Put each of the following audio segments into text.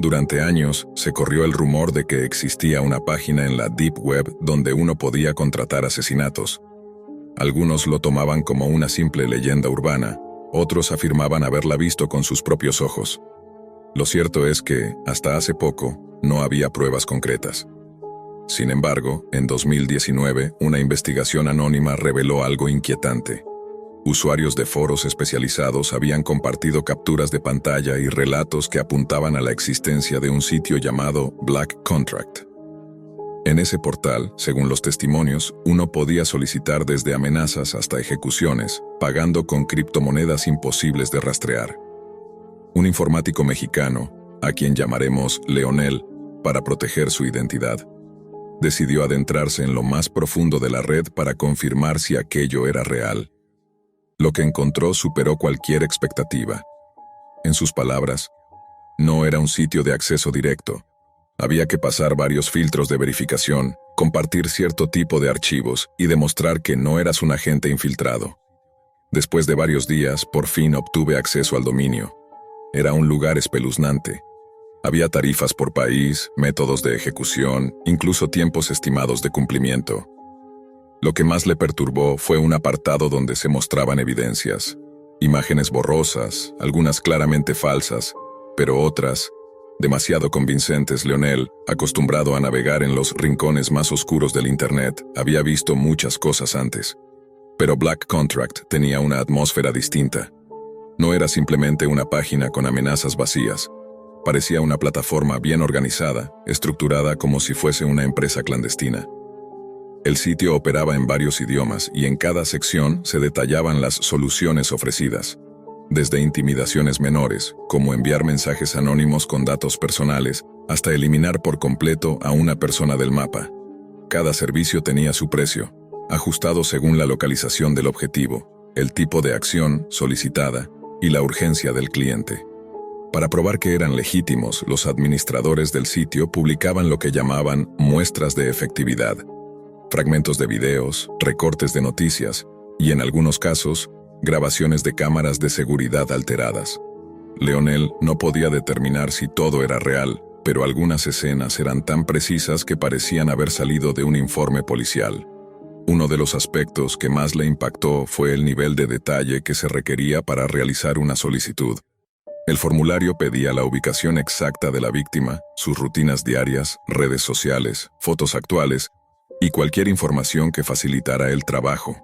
Durante años, se corrió el rumor de que existía una página en la Deep Web donde uno podía contratar asesinatos. Algunos lo tomaban como una simple leyenda urbana, otros afirmaban haberla visto con sus propios ojos. Lo cierto es que, hasta hace poco, no había pruebas concretas. Sin embargo, en 2019, una investigación anónima reveló algo inquietante. Usuarios de foros especializados habían compartido capturas de pantalla y relatos que apuntaban a la existencia de un sitio llamado Black Contract. En ese portal, según los testimonios, uno podía solicitar desde amenazas hasta ejecuciones, pagando con criptomonedas imposibles de rastrear. Un informático mexicano, a quien llamaremos Leonel, para proteger su identidad, decidió adentrarse en lo más profundo de la red para confirmar si aquello era real. Lo que encontró superó cualquier expectativa. En sus palabras, no era un sitio de acceso directo. Había que pasar varios filtros de verificación, compartir cierto tipo de archivos y demostrar que no eras un agente infiltrado. Después de varios días, por fin obtuve acceso al dominio. Era un lugar espeluznante. Había tarifas por país, métodos de ejecución, incluso tiempos estimados de cumplimiento. Lo que más le perturbó fue un apartado donde se mostraban evidencias, imágenes borrosas, algunas claramente falsas, pero otras demasiado convincentes. Leonel, acostumbrado a navegar en los rincones más oscuros del Internet, había visto muchas cosas antes. Pero Black Contract tenía una atmósfera distinta. No era simplemente una página con amenazas vacías. Parecía una plataforma bien organizada, estructurada como si fuese una empresa clandestina. El sitio operaba en varios idiomas y en cada sección se detallaban las soluciones ofrecidas. Desde intimidaciones menores, como enviar mensajes anónimos con datos personales, hasta eliminar por completo a una persona del mapa. Cada servicio tenía su precio, ajustado según la localización del objetivo, el tipo de acción solicitada y la urgencia del cliente. Para probar que eran legítimos, los administradores del sitio publicaban lo que llamaban muestras de efectividad, fragmentos de videos, recortes de noticias y, en algunos casos, grabaciones de cámaras de seguridad alteradas. Leonel no podía determinar si todo era real, pero algunas escenas eran tan precisas que parecían haber salido de un informe policial. Uno de los aspectos que más le impactó fue el nivel de detalle que se requería para realizar una solicitud. El formulario pedía la ubicación exacta de la víctima, sus rutinas diarias, redes sociales, fotos actuales y cualquier información que facilitara el trabajo.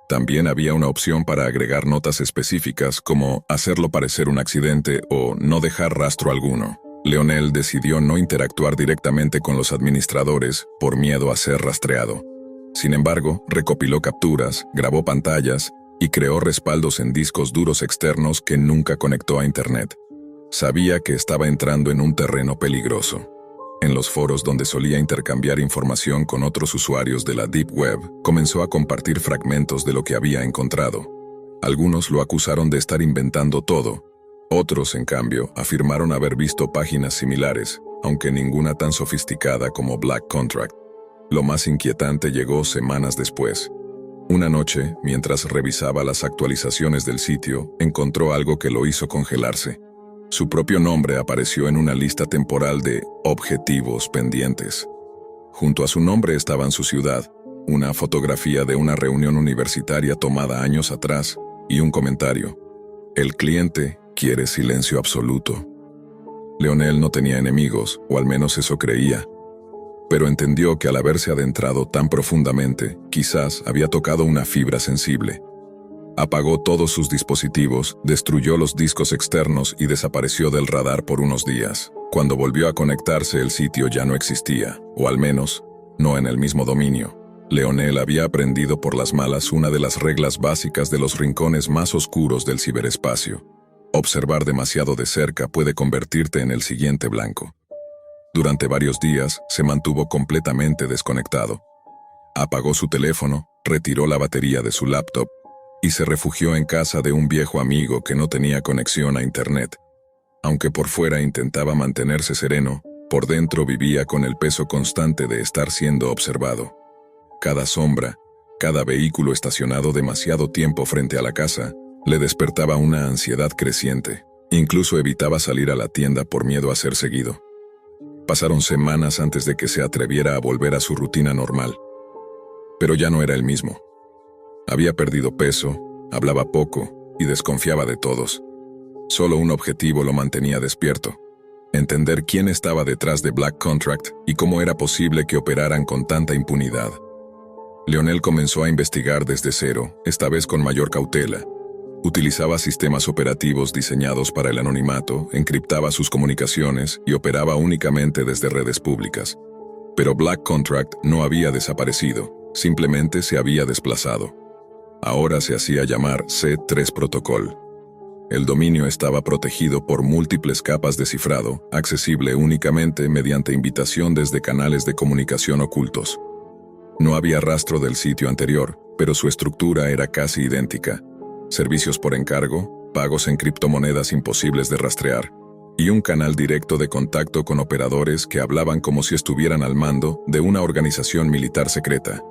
También había una opción para agregar notas específicas como hacerlo parecer un accidente o no dejar rastro alguno. Leonel decidió no interactuar directamente con los administradores por miedo a ser rastreado. Sin embargo, recopiló capturas, grabó pantallas y creó respaldos en discos duros externos que nunca conectó a Internet. Sabía que estaba entrando en un terreno peligroso. En los foros donde solía intercambiar información con otros usuarios de la Deep Web, comenzó a compartir fragmentos de lo que había encontrado. Algunos lo acusaron de estar inventando todo. Otros, en cambio, afirmaron haber visto páginas similares, aunque ninguna tan sofisticada como Black Contract. Lo más inquietante llegó semanas después. Una noche, mientras revisaba las actualizaciones del sitio, encontró algo que lo hizo congelarse. Su propio nombre apareció en una lista temporal de objetivos pendientes. Junto a su nombre estaba su ciudad, una fotografía de una reunión universitaria tomada años atrás y un comentario: el cliente quiere silencio absoluto. Leonel no tenía enemigos, o al menos eso creía, pero entendió que al haberse adentrado tan profundamente, quizás había tocado una fibra sensible. Apagó todos sus dispositivos, destruyó los discos externos y desapareció del radar por unos días. Cuando volvió a conectarse, el sitio ya no existía, o al menos, no en el mismo dominio. Leonel había aprendido por las malas una de las reglas básicas de los rincones más oscuros del ciberespacio. Observar demasiado de cerca puede convertirte en el siguiente blanco. Durante varios días, se mantuvo completamente desconectado. Apagó su teléfono, retiró la batería de su laptop, y se refugió en casa de un viejo amigo que no tenía conexión a Internet. Aunque por fuera intentaba mantenerse sereno, por dentro vivía con el peso constante de estar siendo observado. Cada sombra, cada vehículo estacionado demasiado tiempo frente a la casa, le despertaba una ansiedad creciente. Incluso evitaba salir a la tienda por miedo a ser seguido. Pasaron semanas antes de que se atreviera a volver a su rutina normal. Pero ya no era el mismo. Había perdido peso, hablaba poco y desconfiaba de todos. Solo un objetivo lo mantenía despierto: entender quién estaba detrás de Black Contract y cómo era posible que operaran con tanta impunidad. Leonel comenzó a investigar desde cero, esta vez con mayor cautela. Utilizaba sistemas operativos diseñados para el anonimato, encriptaba sus comunicaciones y operaba únicamente desde redes públicas. Pero Black Contract no había desaparecido, simplemente se había desplazado. Ahora se hacía llamar C3 Protocol. El dominio estaba protegido por múltiples capas de cifrado, accesible únicamente mediante invitación desde canales de comunicación ocultos. No había rastro del sitio anterior, pero su estructura era casi idéntica. Servicios por encargo, pagos en criptomonedas imposibles de rastrear, y un canal directo de contacto con operadores que hablaban como si estuvieran al mando de una organización militar secreta.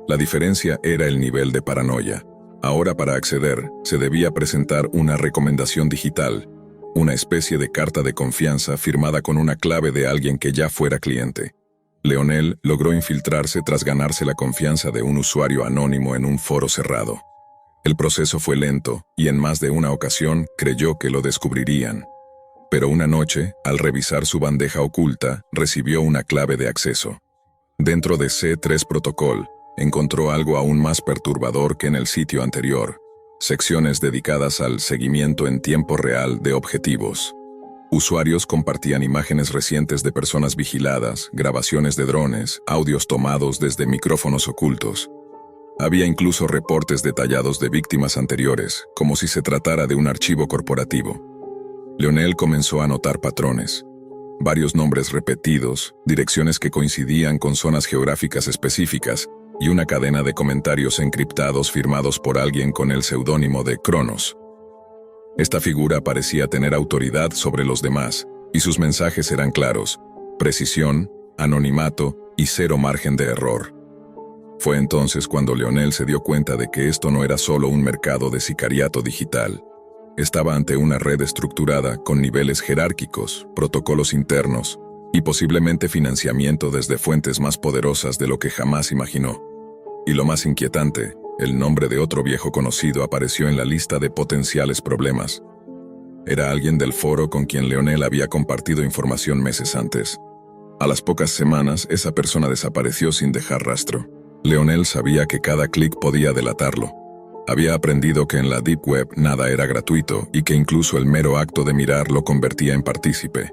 La diferencia era el nivel de paranoia. Ahora, para acceder, se debía presentar una recomendación digital, una especie de carta de confianza firmada con una clave de alguien que ya fuera cliente. Leonel logró infiltrarse tras ganarse la confianza de un usuario anónimo en un foro cerrado. El proceso fue lento y en más de una ocasión creyó que lo descubrirían. Pero una noche, al revisar su bandeja oculta, recibió una clave de acceso. Dentro de C3 Protocol, encontró algo aún más perturbador que en el sitio anterior: secciones dedicadas al seguimiento en tiempo real de objetivos. Usuarios compartían imágenes recientes de personas vigiladas, grabaciones de drones, audios tomados desde micrófonos ocultos. Había incluso reportes detallados de víctimas anteriores, como si se tratara de un archivo corporativo. Leonel comenzó a notar patrones. Varios nombres repetidos, direcciones que coincidían con zonas geográficas específicas, y una cadena de comentarios encriptados firmados por alguien con el seudónimo de Cronos. Esta figura parecía tener autoridad sobre los demás, y sus mensajes eran claros: precisión, anonimato y cero margen de error. Fue entonces cuando Leonel se dio cuenta de que esto no era solo un mercado de sicariato digital. Estaba ante una red estructurada con niveles jerárquicos, protocolos internos y posiblemente financiamiento desde fuentes más poderosas de lo que jamás imaginó. Y lo más inquietante, el nombre de otro viejo conocido apareció en la lista de potenciales problemas. Era alguien del foro con quien Leonel había compartido información meses antes. A las pocas semanas, esa persona desapareció sin dejar rastro. Leonel sabía que cada clic podía delatarlo. Había aprendido que en la Deep Web nada era gratuito y que incluso el mero acto de mirar lo convertía en partícipe.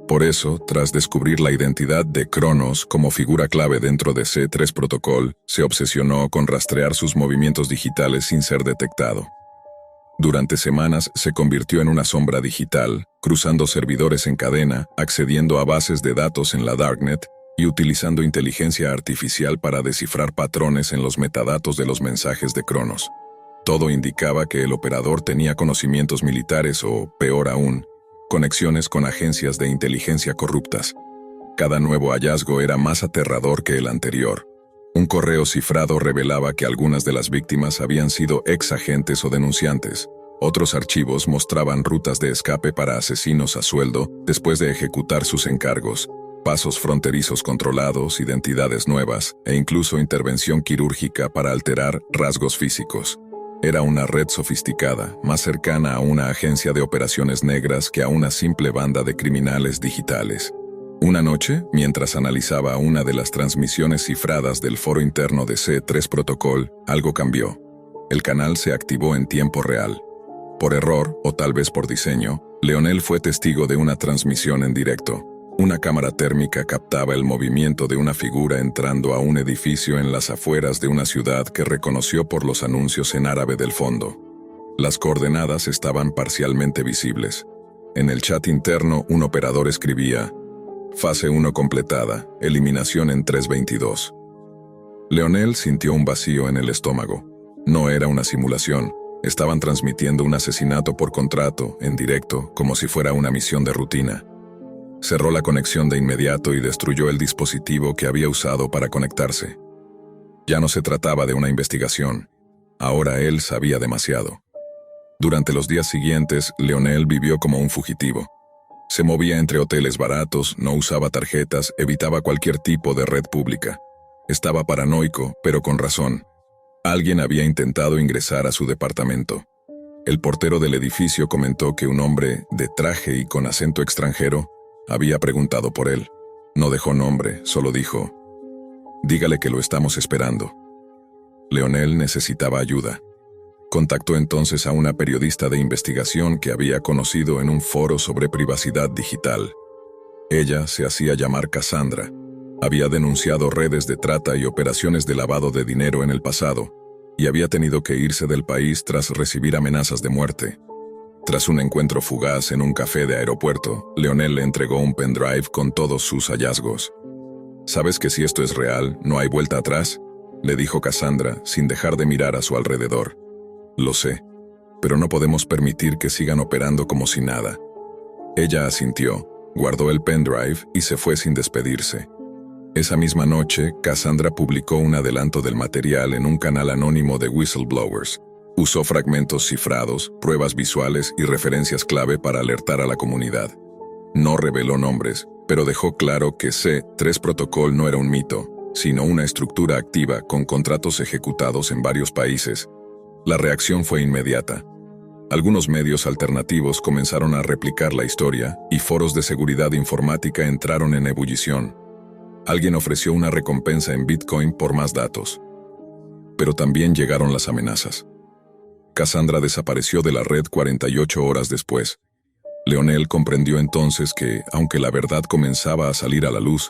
Por eso, tras descubrir la identidad de Cronos como figura clave dentro de C3 Protocol, se obsesionó con rastrear sus movimientos digitales sin ser detectado. Durante semanas se convirtió en una sombra digital, cruzando servidores en cadena, accediendo a bases de datos en la Darknet y utilizando inteligencia artificial para descifrar patrones en los metadatos de los mensajes de Cronos. Todo indicaba que el operador tenía conocimientos militares o, peor aún, conexiones con agencias de inteligencia corruptas. Cada nuevo hallazgo era más aterrador que el anterior. Un correo cifrado revelaba que algunas de las víctimas habían sido ex agentes o denunciantes. Otros archivos mostraban rutas de escape para asesinos a sueldo después de ejecutar sus encargos, pasos fronterizos controlados, identidades nuevas e incluso intervención quirúrgica para alterar rasgos físicos. Era una red sofisticada, más cercana a una agencia de operaciones negras que a una simple banda de criminales digitales. Una noche, mientras analizaba una de las transmisiones cifradas del foro interno de C3 Protocol, algo cambió. El canal se activó en tiempo real. Por error, o tal vez por diseño, Leonel fue testigo de una transmisión en directo. Una cámara térmica captaba el movimiento de una figura entrando a un edificio en las afueras de una ciudad que reconoció por los anuncios en árabe del fondo. Las coordenadas estaban parcialmente visibles. En el chat interno, un operador escribía: Fase 1 completada, eliminación en 3:22. Leonel sintió un vacío en el estómago. No era una simulación, estaban transmitiendo un asesinato por contrato, en directo, como si fuera una misión de rutina. Cerró la conexión de inmediato y destruyó el dispositivo que había usado para conectarse. Ya no se trataba de una investigación. Ahora él sabía demasiado. Durante los días siguientes, Leonel vivió como un fugitivo. Se movía entre hoteles baratos, no usaba tarjetas, evitaba cualquier tipo de red pública. Estaba paranoico, pero con razón. Alguien había intentado ingresar a su departamento. El portero del edificio comentó que un hombre, de traje y con acento extranjero, había preguntado por él. No dejó nombre, solo dijo: «Dígale que lo estamos esperando». Leonel necesitaba ayuda. Contactó entonces a una periodista de investigación que había conocido en un foro sobre privacidad digital. Ella se hacía llamar Cassandra. Había denunciado redes de trata y operaciones de lavado de dinero en el pasado, y había tenido que irse del país tras recibir amenazas de muerte. Tras un encuentro fugaz en un café de aeropuerto, Leonel le entregó un pendrive con todos sus hallazgos. «¿Sabes que si esto es real, no hay vuelta atrás?», le dijo Cassandra, sin dejar de mirar a su alrededor. «Lo sé, pero no podemos permitir que sigan operando como si nada». Ella asintió, guardó el pendrive y se fue sin despedirse. Esa misma noche, Cassandra publicó un adelanto del material en un canal anónimo de whistleblowers. Usó fragmentos cifrados, pruebas visuales y referencias clave para alertar a la comunidad. No reveló nombres, pero dejó claro que C3 Protocol no era un mito, sino una estructura activa con contratos ejecutados en varios países. La reacción fue inmediata. Algunos medios alternativos comenzaron a replicar la historia y foros de seguridad informática entraron en ebullición. Alguien ofreció una recompensa en Bitcoin por más datos. Pero también llegaron las amenazas. Cassandra desapareció de la red 48 horas después. Leonel comprendió entonces que, aunque la verdad comenzaba a salir a la luz,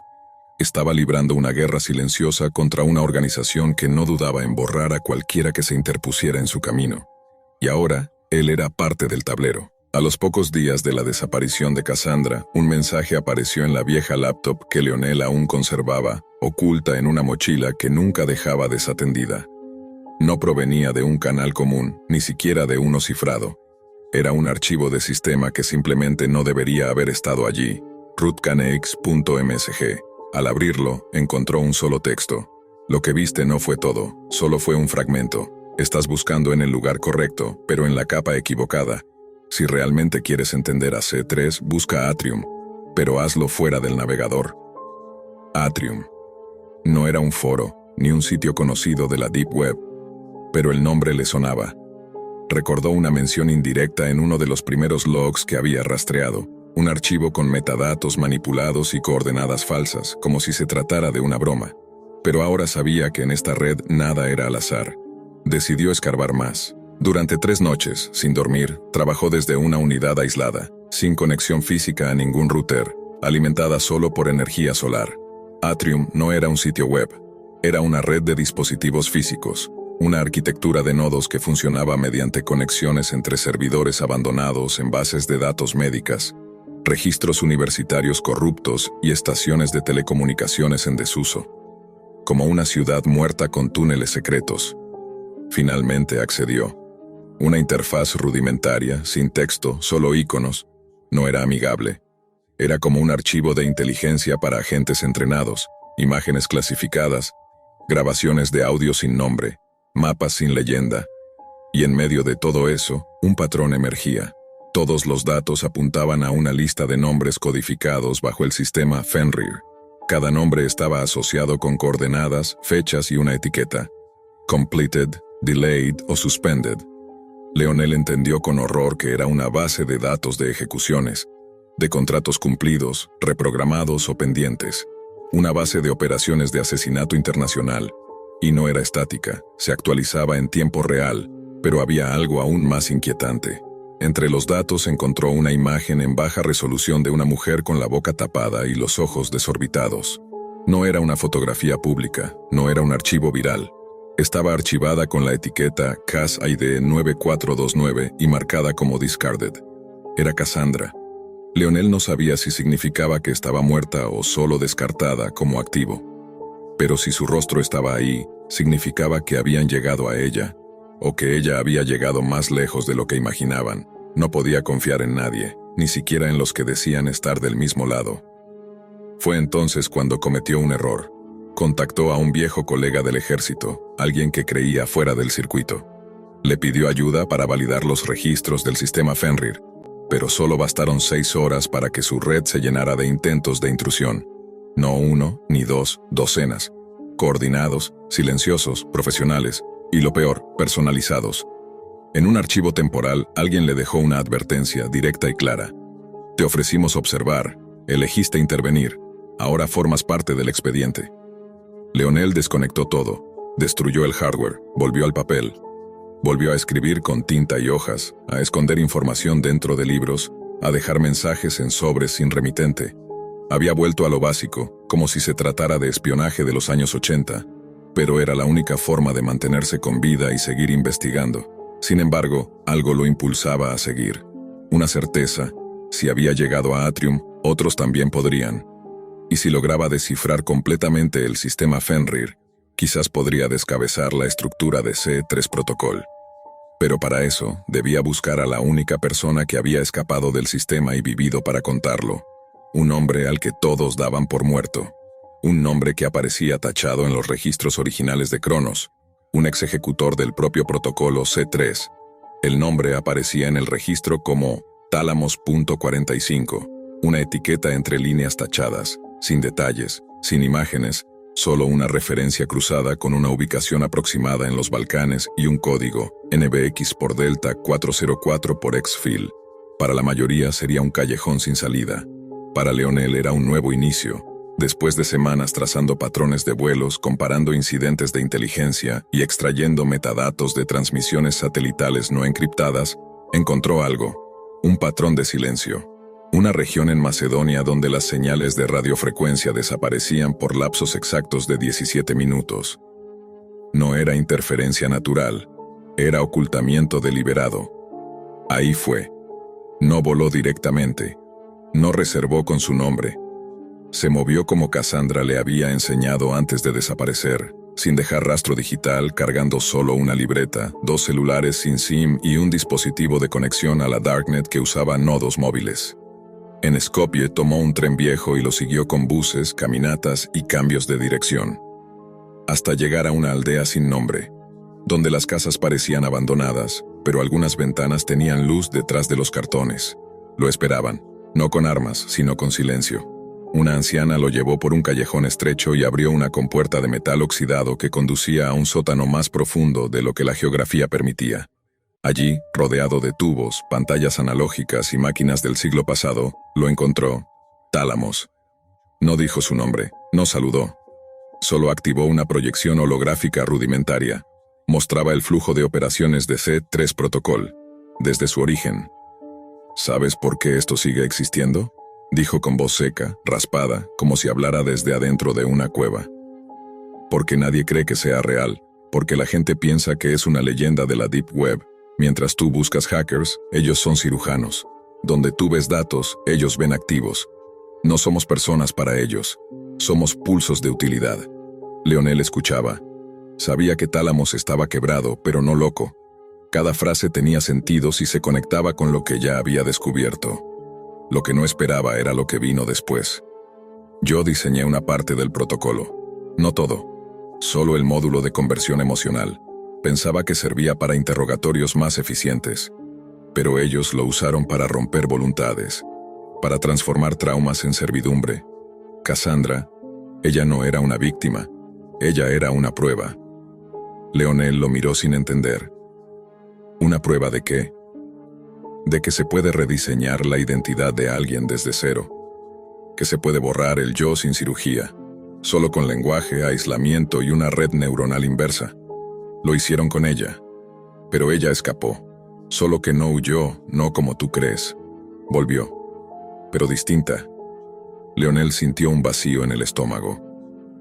estaba librando una guerra silenciosa contra una organización que no dudaba en borrar a cualquiera que se interpusiera en su camino. Y ahora, él era parte del tablero. A los pocos días de la desaparición de Cassandra, un mensaje apareció en la vieja laptop que Leonel aún conservaba, oculta en una mochila que nunca dejaba desatendida. No provenía de un canal común, ni siquiera de uno cifrado. Era un archivo de sistema que simplemente no debería haber estado allí, rootcanex.msg. Al abrirlo, encontró un solo texto. «Lo que viste no fue todo, solo fue un fragmento. Estás buscando en el lugar correcto, pero en la capa equivocada. Si realmente quieres entender a C3, busca Atrium, pero hazlo fuera del navegador». Atrium. No era un foro, ni un sitio conocido de la Deep Web, pero el nombre le sonaba. Recordó una mención indirecta en uno de los primeros logs que había rastreado, un archivo con metadatos manipulados y coordenadas falsas, como si se tratara de una broma. Pero ahora sabía que en esta red nada era al azar. Decidió escarbar más. Durante 3 noches, sin dormir, trabajó desde una unidad aislada, sin conexión física a ningún router, alimentada solo por energía solar. Atrium no era un sitio web, era una red de dispositivos físicos, una arquitectura de nodos que funcionaba mediante conexiones entre servidores abandonados en bases de datos médicas, registros universitarios corruptos y estaciones de telecomunicaciones en desuso. Como una ciudad muerta con túneles secretos. Finalmente accedió. Una interfaz rudimentaria, sin texto, solo iconos. No era amigable. Era como un archivo de inteligencia para agentes entrenados, imágenes clasificadas, grabaciones de audio sin nombre, mapas sin leyenda. Y en medio de todo eso, un patrón emergía. Todos los datos apuntaban a una lista de nombres codificados bajo el sistema Fenrir. Cada nombre estaba asociado con coordenadas, fechas y una etiqueta. Completed, delayed o suspended. Leonel entendió con horror que era una base de datos de ejecuciones, de contratos cumplidos, reprogramados o pendientes. Una base de operaciones de asesinato internacional. Y no era estática, se actualizaba en tiempo real, pero había algo aún más inquietante. Entre los datos encontró una imagen en baja resolución de una mujer con la boca tapada y los ojos desorbitados. No era una fotografía pública, no era un archivo viral. Estaba archivada con la etiqueta CAS ID 9429 y marcada como discarded. Era Cassandra. Leonel no sabía si significaba que estaba muerta o solo descartada como activo. Pero si su rostro estaba ahí, significaba que habían llegado a ella, o que ella había llegado más lejos de lo que imaginaban. No podía confiar en nadie, ni siquiera en los que decían estar del mismo lado. Fue entonces cuando cometió un error. Contactó a un viejo colega del ejército, alguien que creía fuera del circuito. Le pidió ayuda para validar los registros del sistema Fenrir. pero solo bastaron 6 horas para que su red se llenara de intentos de intrusión. No uno, ni dos, docenas. Coordinados, silenciosos, profesionales, y lo peor, personalizados. En un archivo temporal, alguien le dejó una advertencia directa y clara. Te ofrecimos observar, elegiste intervenir, ahora formas parte del expediente. Leonel desconectó todo, destruyó el hardware, volvió al papel. Volvió a escribir con tinta y hojas, a esconder información dentro de libros, a dejar mensajes en sobres sin remitente. Había vuelto a lo básico, como si se tratara de espionaje de los años 80, pero era la única forma de mantenerse con vida y seguir investigando. Sin embargo, algo lo impulsaba a seguir. Una certeza: si había llegado a Atrium, otros también podrían. Y si lograba descifrar completamente el sistema Fenrir, quizás podría descabezar la estructura de C3 Protocol. Pero para eso, debía buscar a la única persona que había escapado del sistema y vivido para contarlo. Un hombre al que todos daban por muerto. Un nombre que aparecía tachado en los registros originales de Cronos. Un ex ejecutor del propio protocolo C3. El nombre aparecía en el registro como Tálamos.45, una etiqueta entre líneas tachadas, sin detalles, sin imágenes, solo una referencia cruzada con una ubicación aproximada en los Balcanes y un código, NBX por Delta 404 por Exfil. Para la mayoría sería un callejón sin salida. Para Leonel era un nuevo inicio. Después de semanas trazando patrones de vuelos, comparando incidentes de inteligencia y extrayendo metadatos de transmisiones satelitales no encriptadas, encontró algo: un patrón de silencio. Una región en Macedonia donde las señales de radiofrecuencia desaparecían por lapsos exactos de 17 minutos. No era interferencia natural, era ocultamiento deliberado. Ahí fue. No voló directamente. No reservó con su nombre. Se movió como Cassandra le había enseñado antes de desaparecer, sin dejar rastro digital, cargando solo una libreta, 2 celulares sin SIM y un dispositivo de conexión a la Darknet que usaba nodos móviles. En Skopje tomó un tren viejo y lo siguió con buses, caminatas y cambios de dirección. Hasta llegar a una aldea sin nombre, donde las casas parecían abandonadas, pero algunas ventanas tenían luz detrás de los cartones. Lo esperaban, no con armas, sino con silencio. Una anciana lo llevó por un callejón estrecho y abrió una compuerta de metal oxidado que conducía a un sótano más profundo de lo que la geografía permitía. Allí, rodeado de tubos, pantallas analógicas y máquinas del siglo pasado, lo encontró. Tálamos. No dijo su nombre, no saludó. Solo activó una proyección holográfica rudimentaria. Mostraba el flujo de operaciones de C3 Protocol, desde su origen. ¿Sabes por qué esto sigue existiendo?, dijo con voz seca, raspada, como si hablara desde adentro de una cueva. Porque nadie cree que sea real, porque la gente piensa que es una leyenda de la Deep Web. Mientras tú buscas hackers, ellos son cirujanos. Donde tú ves datos, ellos ven activos. No somos personas para ellos. Somos pulsos de utilidad. Leonel escuchaba. Sabía que Tálamos estaba quebrado, pero no loco. Cada frase tenía sentido si se conectaba con lo que ya había descubierto. Lo que no esperaba era lo que vino después. Yo diseñé una parte del protocolo. No todo. Solo el módulo de conversión emocional. Pensaba que servía para interrogatorios más eficientes. Pero ellos lo usaron para romper voluntades, para transformar traumas en servidumbre. Cassandra, ella no era una víctima, ella era una prueba. Leonel lo miró sin entender. ¿Una prueba de qué? De que se puede rediseñar la identidad de alguien desde cero. Que se puede borrar el yo sin cirugía, solo con lenguaje, aislamiento y una red neuronal inversa. Lo hicieron con ella, pero ella escapó. Solo que no huyó, no como tú crees. Volvió, pero distinta. Leonel sintió un vacío en el estómago.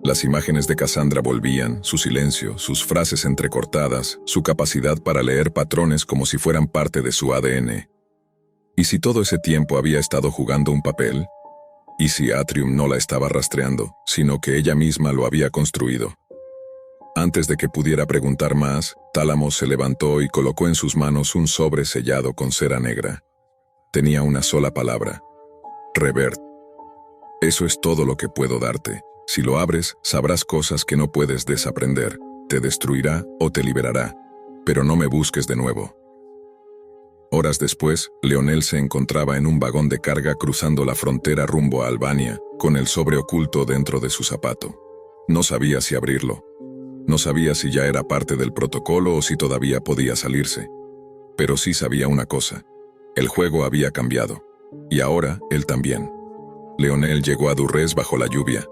Las imágenes de Cassandra volvían, su silencio, sus frases entrecortadas, su capacidad para leer patrones como si fueran parte de su ADN. ¿Y si todo ese tiempo había estado jugando un papel? ¿Y si Atrium no la estaba rastreando, sino que ella misma lo había construido? Antes de que pudiera preguntar más, Tálamos se levantó y colocó en sus manos un sobre sellado con cera negra. Tenía una sola palabra: Revert. Eso es todo lo que puedo darte. Si lo abres, sabrás cosas que no puedes desaprender. Te destruirá o te liberará. Pero no me busques de nuevo. Horas después, Leonel se encontraba en un vagón de carga cruzando la frontera rumbo a Albania, con el sobre oculto dentro de su zapato. No sabía si abrirlo. No sabía si ya era parte del protocolo o si todavía podía salirse. Pero sí sabía una cosa. El juego había cambiado. Y ahora, él también. Leonel llegó a Durrës bajo la lluvia.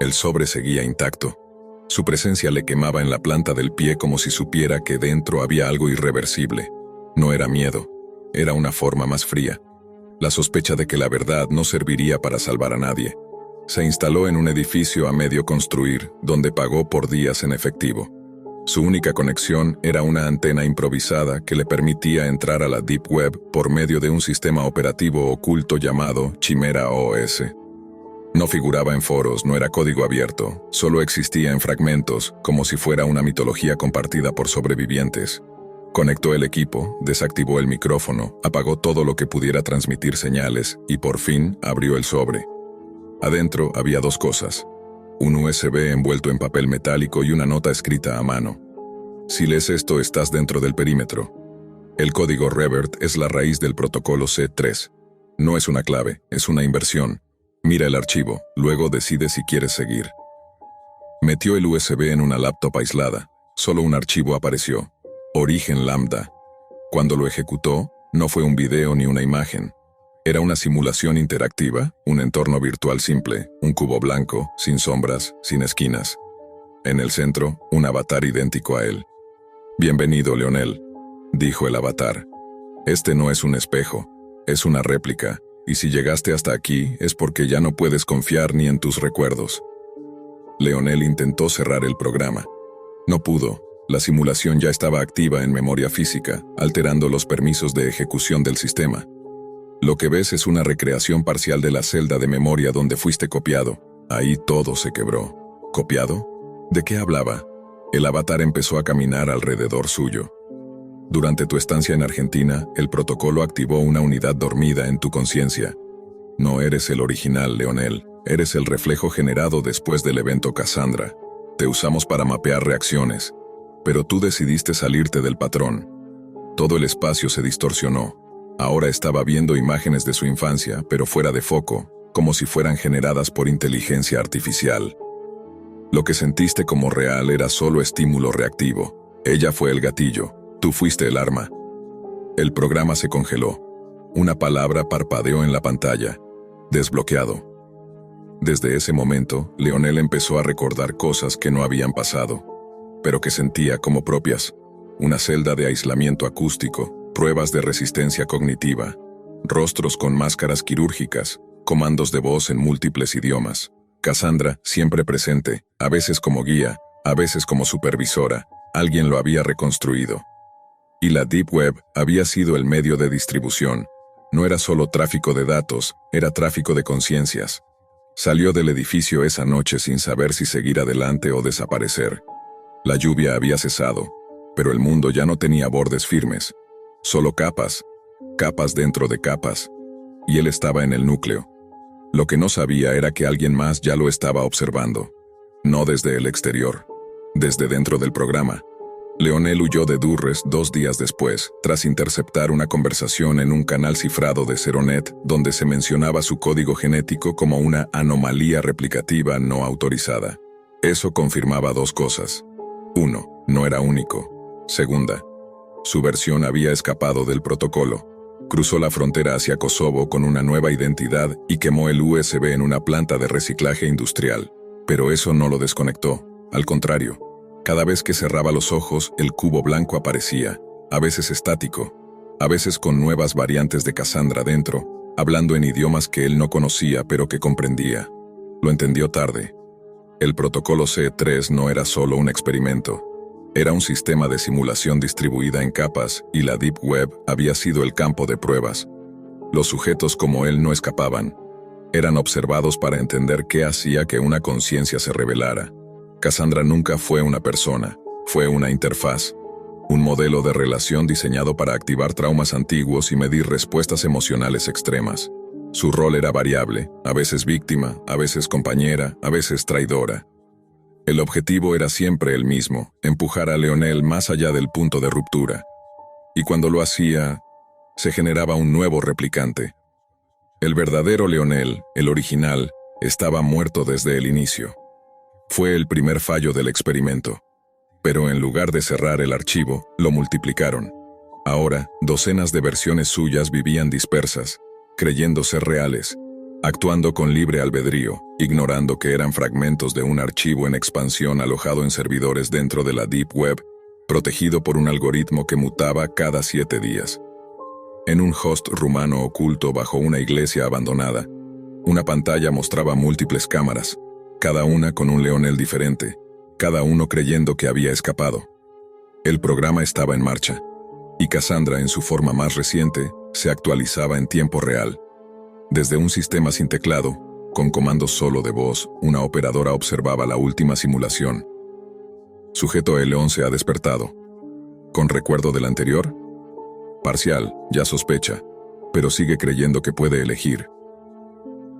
El sobre seguía intacto. Su presencia le quemaba en la planta del pie como si supiera que dentro había algo irreversible. No era miedo. Era una forma más fría. La sospecha de que la verdad no serviría para salvar a nadie. Se instaló en un edificio a medio construir, donde pagó por días en efectivo. Su única conexión era una antena improvisada que le permitía entrar a la Deep Web por medio de un sistema operativo oculto llamado Chimera OS. No figuraba en foros, no era código abierto, solo existía en fragmentos, como si fuera una mitología compartida por sobrevivientes. Conectó el equipo, desactivó el micrófono, apagó todo lo que pudiera transmitir señales y por fin abrió el sobre. Adentro había dos cosas: un USB envuelto en papel metálico y una nota escrita a mano. Si lees esto, estás dentro del perímetro. El código Revert es la raíz del protocolo C3. No es una clave, es una inversión. Mira el archivo, luego decide si quieres seguir. Metió el USB en una laptop aislada. Solo un archivo apareció. Origen Lambda. Cuando lo ejecutó, no fue un video ni una imagen. Era una simulación interactiva, un entorno virtual simple, un cubo blanco, sin sombras, sin esquinas. En el centro, un avatar idéntico a él. «Bienvenido, Leonel», dijo el avatar. «Este no es un espejo, es una réplica, y si llegaste hasta aquí es porque ya no puedes confiar ni en tus recuerdos». Leonel intentó cerrar el programa. No pudo. La simulación ya estaba activa en memoria física, alterando los permisos de ejecución del sistema. Lo que ves es una recreación parcial de la celda de memoria donde fuiste copiado. Ahí todo se quebró. ¿Copiado? ¿De qué hablaba? El avatar empezó a caminar alrededor suyo. Durante tu estancia en Argentina, el protocolo activó una unidad dormida en tu conciencia. No eres el original, Leonel. Eres el reflejo generado después del evento Cassandra. Te usamos para mapear reacciones. Pero tú decidiste salirte del patrón. Todo el espacio se distorsionó. Ahora estaba viendo imágenes de su infancia, pero fuera de foco, como si fueran generadas por inteligencia artificial. Lo que sentiste como real era solo estímulo reactivo. Ella fue el gatillo, tú fuiste el arma. El programa se congeló. Una palabra parpadeó en la pantalla. Desbloqueado. Desde ese momento, Leonel empezó a recordar cosas que no habían pasado, pero que sentía como propias. Una celda de aislamiento acústico, pruebas de resistencia cognitiva, rostros con máscaras quirúrgicas, comandos de voz en múltiples idiomas. Cassandra, siempre presente, a veces como guía, a veces como supervisora, alguien lo había reconstruido. Y la Deep Web había sido el medio de distribución. No era solo tráfico de datos, era tráfico de conciencias. Salió del edificio esa noche sin saber si seguir adelante o desaparecer. La lluvia había cesado, pero el mundo ya no tenía bordes firmes. Solo capas, capas dentro de capas. Y él estaba en el núcleo. Lo que no sabía era que alguien más ya lo estaba observando. No desde el exterior, desde dentro del programa. Leonel huyó de Durrës 2 días después, tras interceptar una conversación en un canal cifrado de Seronet donde se mencionaba su código genético como una anomalía replicativa no autorizada. Eso confirmaba 2 cosas. 1. No era único. Segunda, su versión había escapado del protocolo. Cruzó la frontera hacia Kosovo con una nueva identidad y quemó el USB en una planta de reciclaje industrial. Pero eso no lo desconectó. Al contrario, cada vez que cerraba los ojos, el cubo blanco aparecía, a veces estático, a veces con nuevas variantes de Cassandra dentro, hablando en idiomas que él no conocía pero que comprendía. Lo entendió tarde. El protocolo C3 no era solo un experimento. Era un sistema de simulación distribuida en capas y la Deep Web había sido el campo de pruebas. Los sujetos como él no escapaban. Eran observados para entender qué hacía que una conciencia se revelara. Cassandra nunca fue una persona, fue una interfaz, un modelo de relación diseñado para activar traumas antiguos y medir respuestas emocionales extremas. Su rol era variable, a veces víctima, a veces compañera, a veces traidora. El objetivo era siempre el mismo, empujar a Leonel más allá del punto de ruptura. Y cuando lo hacía, se generaba un nuevo replicante. El verdadero Leonel, el original, estaba muerto desde el inicio. Fue el primer fallo del experimento. Pero en lugar de cerrar el archivo, lo multiplicaron. Ahora, docenas de versiones suyas vivían dispersas, creyendo ser reales, actuando con libre albedrío, ignorando que eran fragmentos de un archivo en expansión alojado en servidores dentro de la Deep Web, protegido por un algoritmo que mutaba cada 7 días. En un host rumano oculto bajo una iglesia abandonada, una pantalla mostraba múltiples cámaras, cada una con un Leonel diferente, cada uno creyendo que había escapado. El programa estaba en marcha, y Cassandra, en su forma más reciente, se actualizaba en tiempo real. Desde un sistema sin teclado, con comandos solo de voz, una operadora observaba la última simulación. Sujeto L11 ha despertado. ¿Con recuerdo del anterior? Parcial, ya sospecha, pero sigue creyendo que puede elegir.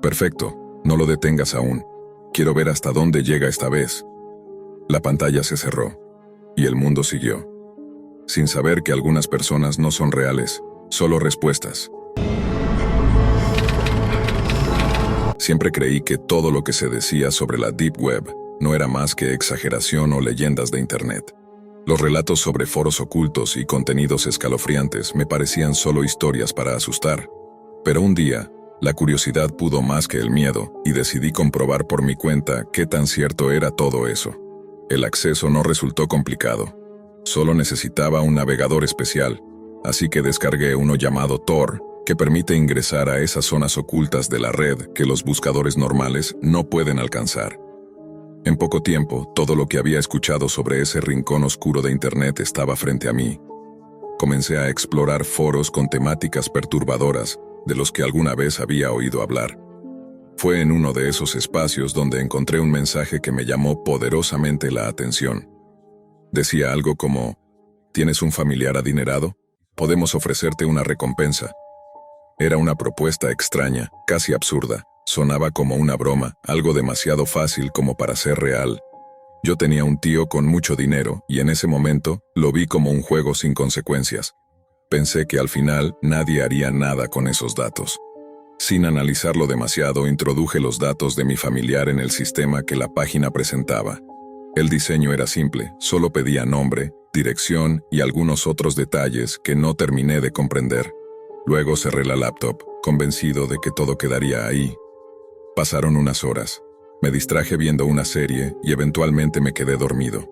Perfecto, no lo detengas aún. Quiero ver hasta dónde llega esta vez. La pantalla se cerró, y el mundo siguió. Sin saber que algunas personas no son reales, solo respuestas. Siempre creí que todo lo que se decía sobre la Deep Web no era más que exageración o leyendas de Internet. Los relatos sobre foros ocultos y contenidos escalofriantes me parecían solo historias para asustar. Pero un día, la curiosidad pudo más que el miedo y decidí comprobar por mi cuenta qué tan cierto era todo eso. El acceso no resultó complicado. Solo necesitaba un navegador especial, así que descargué uno llamado Tor, que permite ingresar a esas zonas ocultas de la red que los buscadores normales no pueden alcanzar. En poco tiempo, todo lo que había escuchado sobre ese rincón oscuro de Internet estaba frente a mí. Comencé a explorar foros con temáticas perturbadoras de los que alguna vez había oído hablar. Fue en uno de esos espacios donde encontré un mensaje que me llamó poderosamente la atención. Decía algo como: ¿tienes un familiar adinerado? Podemos ofrecerte una recompensa. Era una propuesta extraña, casi absurda. Sonaba como una broma, algo demasiado fácil como para ser real. Yo tenía un tío con mucho dinero y en ese momento lo vi como un juego sin consecuencias. Pensé que al final nadie haría nada con esos datos. Sin analizarlo demasiado, introduje los datos de mi familiar en el sistema que la página presentaba. El diseño era simple, solo pedía nombre, dirección y algunos otros detalles que no terminé de comprender. Luego cerré la laptop, convencido de que todo quedaría ahí. Pasaron unas horas. Me distraje viendo una serie y eventualmente me quedé dormido.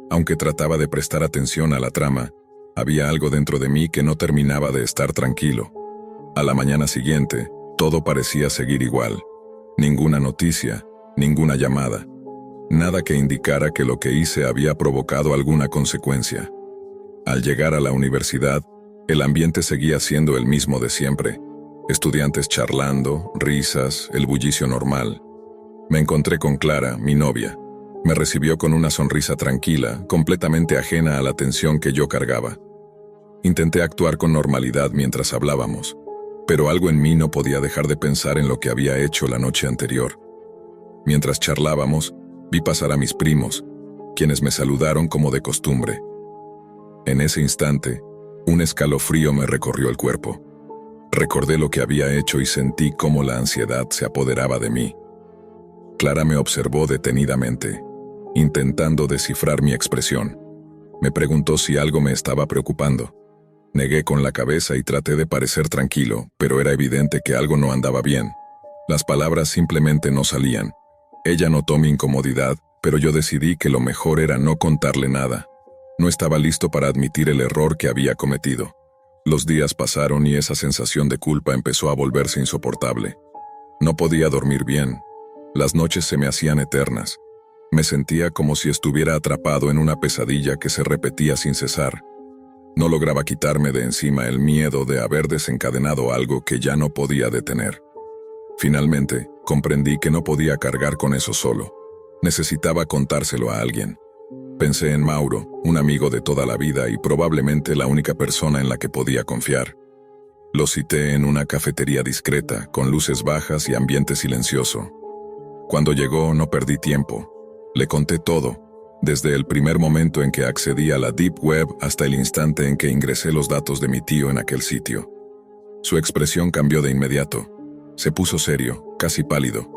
Aunque trataba de prestar atención a la trama, había algo dentro de mí que no terminaba de estar tranquilo. A la mañana siguiente, todo parecía seguir igual. Ninguna noticia, ninguna llamada. Nada que indicara que lo que hice había provocado alguna consecuencia. Al llegar a la universidad, el ambiente seguía siendo el mismo de siempre. Estudiantes charlando, risas, el bullicio normal. Me encontré con Clara, mi novia. Me recibió con una sonrisa tranquila, completamente ajena a la tensión que yo cargaba. Intenté actuar con normalidad mientras hablábamos, pero algo en mí no podía dejar de pensar en lo que había hecho la noche anterior. Mientras charlábamos, vi pasar a mis primos, quienes me saludaron como de costumbre. En ese instante, un escalofrío me recorrió el cuerpo. Recordé lo que había hecho y sentí cómo la ansiedad se apoderaba de mí. Clara me observó detenidamente, intentando descifrar mi expresión. Me preguntó si algo me estaba preocupando. Negué con la cabeza y traté de parecer tranquilo, pero era evidente que algo no andaba bien. Las palabras simplemente no salían. Ella notó mi incomodidad, pero yo decidí que lo mejor era no contarle nada. No estaba listo para admitir el error que había cometido. Los días pasaron y esa sensación de culpa empezó a volverse insoportable. No podía dormir bien. Las noches se me hacían eternas. Me sentía como si estuviera atrapado en una pesadilla que se repetía sin cesar. No lograba quitarme de encima el miedo de haber desencadenado algo que ya no podía detener. Finalmente, comprendí que no podía cargar con eso solo. Necesitaba contárselo a alguien. Pensé en Mauro, un amigo de toda la vida y probablemente la única persona en la que podía confiar. Lo cité en una cafetería discreta, con luces bajas y ambiente silencioso. Cuando llegó, no perdí tiempo. Le conté todo, desde el primer momento en que accedí a la Deep Web hasta el instante en que ingresé los datos de mi tío en aquel sitio. Su expresión cambió de inmediato. Se puso serio, casi pálido.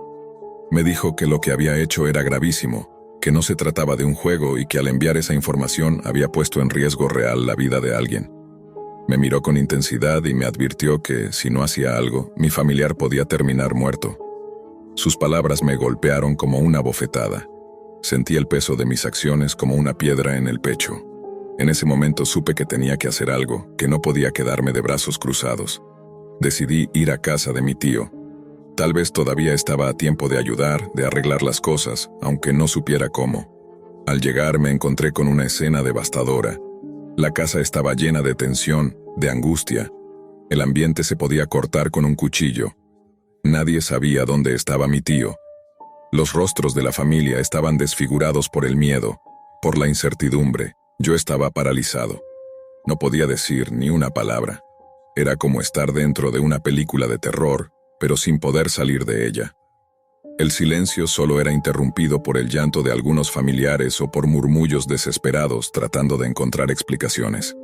Me dijo que lo que había hecho era gravísimo, que no se trataba de un juego y que al enviar esa información había puesto en riesgo real la vida de alguien. Me miró con intensidad y me advirtió que, si no hacía algo, mi familiar podía terminar muerto. Sus palabras me golpearon como una bofetada. Sentí el peso de mis acciones como una piedra en el pecho. En ese momento supe que tenía que hacer algo, que no podía quedarme de brazos cruzados. Decidí ir a casa de mi tío. Tal vez todavía estaba a tiempo de ayudar, de arreglar las cosas, aunque no supiera cómo. Al llegar me encontré con una escena devastadora. La casa estaba llena de tensión, de angustia. El ambiente se podía cortar con un cuchillo. Nadie sabía dónde estaba mi tío. Los rostros de la familia estaban desfigurados por el miedo, por la incertidumbre. Yo estaba paralizado. No podía decir ni una palabra. Era como estar dentro de una película de terror, pero sin poder salir de ella. El silencio solo era interrumpido por el llanto de algunos familiares o por murmullos desesperados tratando de encontrar explicaciones.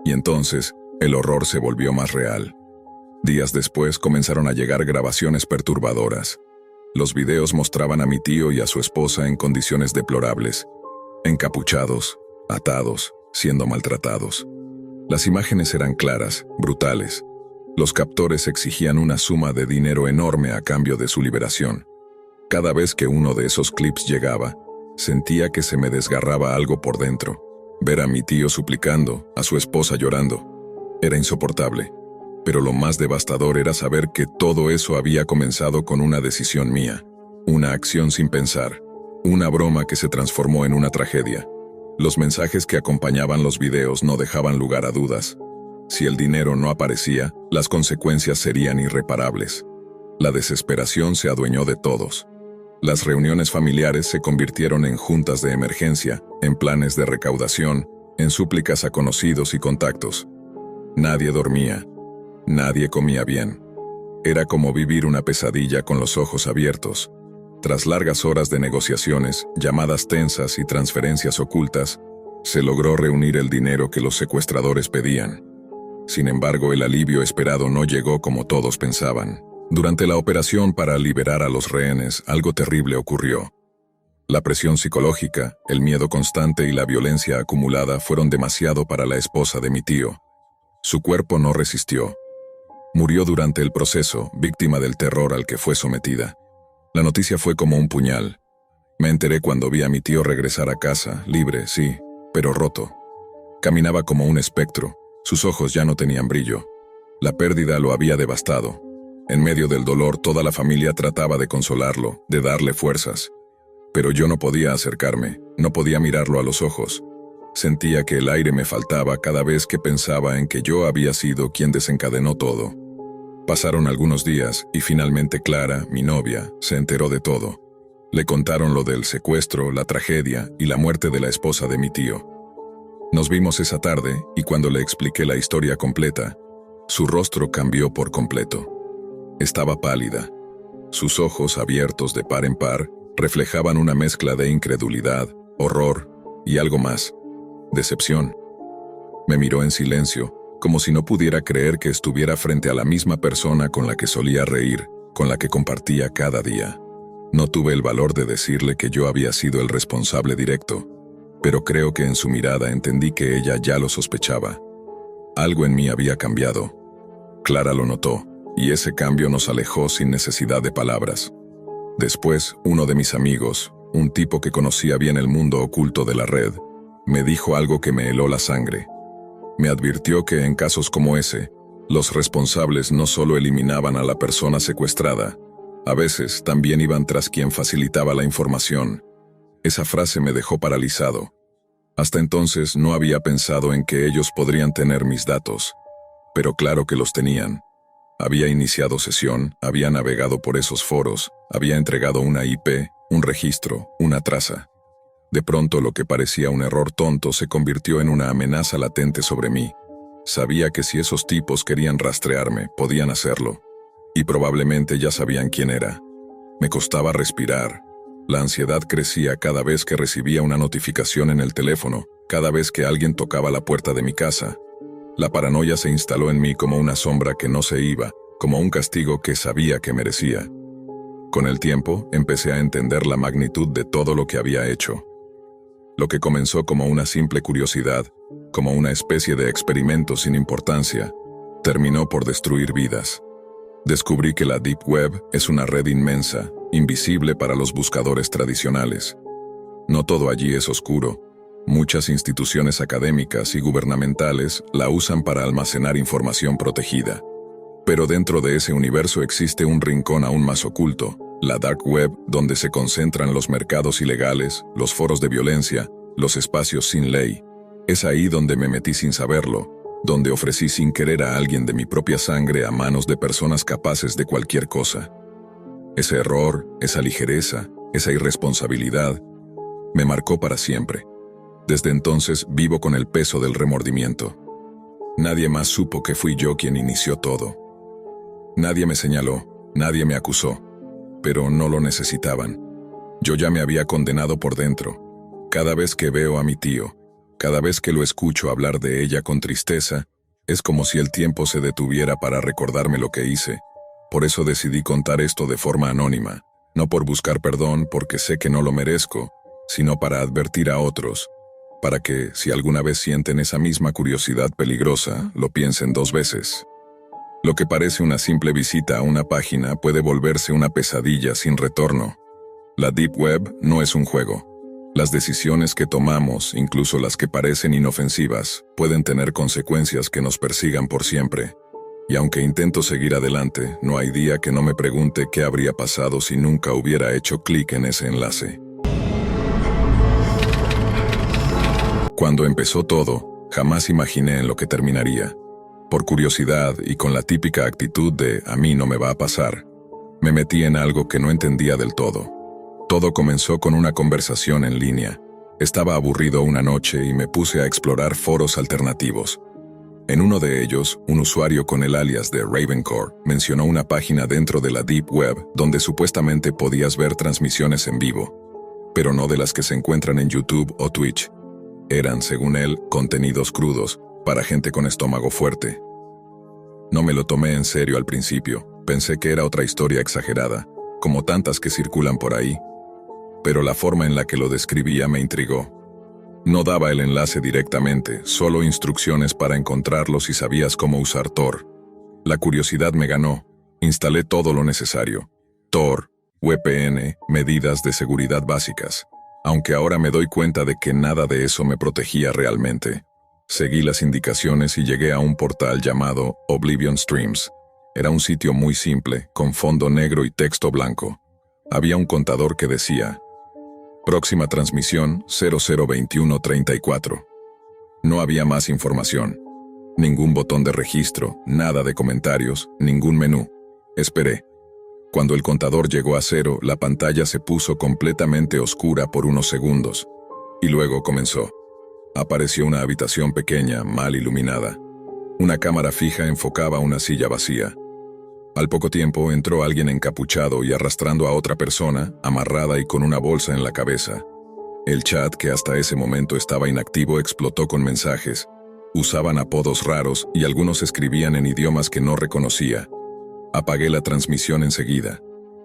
Y entonces, el horror se volvió más real. Días después comenzaron a llegar grabaciones perturbadoras. Los videos mostraban a mi tío y a su esposa en condiciones deplorables, encapuchados, atados, siendo maltratados. Las imágenes eran claras, brutales. Los captores exigían una suma de dinero enorme a cambio de su liberación. Cada vez que uno de esos clips llegaba, sentía que se me desgarraba algo por dentro. Ver a mi tío suplicando, a su esposa llorando, era insoportable. Pero lo más devastador era saber que todo eso había comenzado con una decisión mía, una acción sin pensar, una broma que se transformó en una tragedia. Los mensajes que acompañaban los videos no dejaban lugar a dudas. Si el dinero no aparecía, las consecuencias serían irreparables. La desesperación se adueñó de todos. Las reuniones familiares se convirtieron en juntas de emergencia, en planes de recaudación, en súplicas a conocidos y contactos. Nadie dormía. Nadie comía bien. Era como vivir una pesadilla con los ojos abiertos. Tras largas horas de negociaciones, llamadas tensas y transferencias ocultas, se logró reunir el dinero que los secuestradores pedían. Sin embargo, el alivio esperado no llegó como todos pensaban. Durante la operación para liberar a los rehenes, algo terrible ocurrió. La presión psicológica, el miedo constante y la violencia acumulada fueron demasiado para la esposa de mi tío. Su cuerpo no resistió. Murió durante el proceso, víctima del terror al que fue sometida. La noticia fue como un puñal. Me enteré cuando vi a mi tío regresar a casa, libre, sí, pero roto. Caminaba como un espectro, sus ojos ya no tenían brillo. La pérdida lo había devastado. En medio del dolor, toda la familia trataba de consolarlo, de darle fuerzas. Pero yo no podía acercarme, no podía mirarlo a los ojos. Sentía que el aire me faltaba cada vez que pensaba en que yo había sido quien desencadenó todo. Pasaron algunos días y finalmente Clara, mi novia, se enteró de todo. Le contaron lo del secuestro, la tragedia y la muerte de la esposa de mi tío. Nos vimos esa tarde y cuando le expliqué la historia completa, su rostro cambió por completo. Estaba pálida. Sus ojos, abiertos de par en par, reflejaban una mezcla de incredulidad, horror y algo más, decepción. Me miró en silencio, como si no pudiera creer que estuviera frente a la misma persona con la que solía reír, con la que compartía cada día. No tuve el valor de decirle que yo había sido el responsable directo, pero creo que en su mirada entendí que ella ya lo sospechaba. Algo en mí había cambiado. Clara lo notó, y ese cambio nos alejó sin necesidad de palabras. Después, uno de mis amigos, un tipo que conocía bien el mundo oculto de la red, me dijo algo que me heló la sangre. Me advirtió que en casos como ese, los responsables no solo eliminaban a la persona secuestrada, a veces también iban tras quien facilitaba la información. Esa frase me dejó paralizado. Hasta entonces no había pensado en que ellos podrían tener mis datos, pero claro que los tenían. Había iniciado sesión, había navegado por esos foros, había entregado una IP, un registro, una traza. De pronto lo que parecía un error tonto se convirtió en una amenaza latente sobre mí. Sabía que si esos tipos querían rastrearme, podían hacerlo. Y probablemente ya sabían quién era. Me costaba respirar. La ansiedad crecía cada vez que recibía una notificación en el teléfono, cada vez que alguien tocaba la puerta de mi casa. La paranoia se instaló en mí como una sombra que no se iba, como un castigo que sabía que merecía. Con el tiempo, empecé a entender la magnitud de todo lo que había hecho. Lo que comenzó como una simple curiosidad, como una especie de experimento sin importancia, terminó por destruir vidas. Descubrí que la Deep Web es una red inmensa, invisible para los buscadores tradicionales. No todo allí es oscuro. Muchas instituciones académicas y gubernamentales la usan para almacenar información protegida. Pero dentro de ese universo existe un rincón aún más oculto, la Dark Web, donde se concentran los mercados ilegales, los foros de violencia, los espacios sin ley. Es ahí donde me metí sin saberlo, donde ofrecí sin querer a alguien de mi propia sangre a manos de personas capaces de cualquier cosa. Ese error, esa ligereza, esa irresponsabilidad, me marcó para siempre. Desde entonces vivo con el peso del remordimiento. Nadie más supo que fui yo quien inició todo. Nadie me señaló, nadie me acusó, pero no lo necesitaban. Yo ya me había condenado por dentro. Cada vez que veo a mi tío, cada vez que lo escucho hablar de ella con tristeza, es como si el tiempo se detuviera para recordarme lo que hice. Por eso decidí contar esto de forma anónima, no por buscar perdón porque sé que no lo merezco, sino para advertir a otros, para que, si alguna vez sienten esa misma curiosidad peligrosa, lo piensen 2 veces. Lo que parece una simple visita a una página puede volverse una pesadilla sin retorno. La Deep Web no es un juego. Las decisiones que tomamos, incluso las que parecen inofensivas, pueden tener consecuencias que nos persigan por siempre. Y aunque intento seguir adelante, no hay día que no me pregunte qué habría pasado si nunca hubiera hecho clic en ese enlace. Cuando empezó todo, jamás imaginé en lo que terminaría. Por curiosidad y con la típica actitud de «a mí no me va a pasar», me metí en algo que no entendía del todo. Todo comenzó con una conversación en línea. Estaba aburrido una noche y me puse a explorar foros alternativos. En uno de ellos, un usuario con el alias de Ravencore mencionó una página dentro de la Deep Web donde supuestamente podías ver transmisiones en vivo, pero no de las que se encuentran en YouTube o Twitch. Eran, según él, contenidos crudos, para gente con estómago fuerte. No me lo tomé en serio al principio, pensé que era otra historia exagerada, como tantas que circulan por ahí. Pero la forma en la que lo describía me intrigó. No daba el enlace directamente, solo instrucciones para encontrarlo si sabías cómo usar Tor. La curiosidad me ganó, instalé todo lo necesario. Tor, VPN, medidas de seguridad básicas. Aunque ahora me doy cuenta de que nada de eso me protegía realmente. Seguí las indicaciones y llegué a un portal llamado Oblivion Streams. Era un sitio muy simple, con fondo negro y texto blanco. Había un contador que decía: próxima transmisión 002134. No había más información. Ningún botón de registro, nada de comentarios, ningún menú. Esperé. Cuando el contador llegó a 0, la pantalla se puso completamente oscura por unos segundos. Y luego comenzó. Apareció una habitación pequeña, mal iluminada. Una cámara fija enfocaba una silla vacía. Al poco tiempo entró alguien encapuchado y arrastrando a otra persona, amarrada y con una bolsa en la cabeza. El chat, que hasta ese momento estaba inactivo, explotó con mensajes. Usaban apodos raros y algunos escribían en idiomas que no reconocía. Apagué la transmisión enseguida.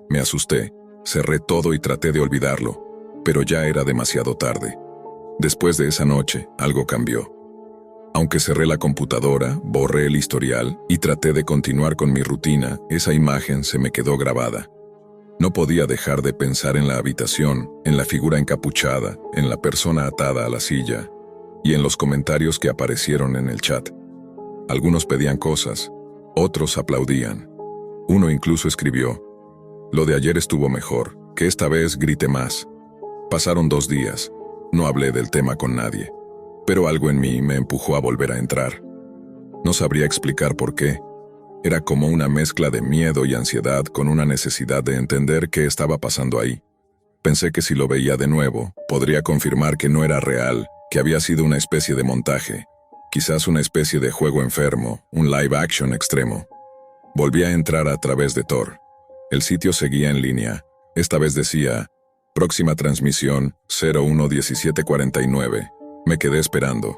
Me asusté, cerré todo y traté de olvidarlo, pero ya era demasiado tarde. Después de esa noche, algo cambió. Aunque cerré la computadora, borré el historial y traté de continuar con mi rutina, esa imagen se me quedó grabada. No podía dejar de pensar en la habitación, en la figura encapuchada, en la persona atada a la silla, y en los comentarios que aparecieron en el chat. Algunos pedían cosas, otros aplaudían. Uno incluso escribió: lo de ayer estuvo mejor, que esta vez grite más. Pasaron 2 días, no hablé del tema con nadie, pero algo en mí me empujó a volver a entrar. No sabría explicar por qué. Era como una mezcla de miedo y ansiedad con una necesidad de entender qué estaba pasando ahí. Pensé que si lo veía de nuevo, podría confirmar que no era real, que había sido una especie de montaje, quizás una especie de juego enfermo, un live action extremo. Volví a entrar a través de Tor. El sitio seguía en línea. Esta vez decía: próxima transmisión 011749. Me quedé esperando.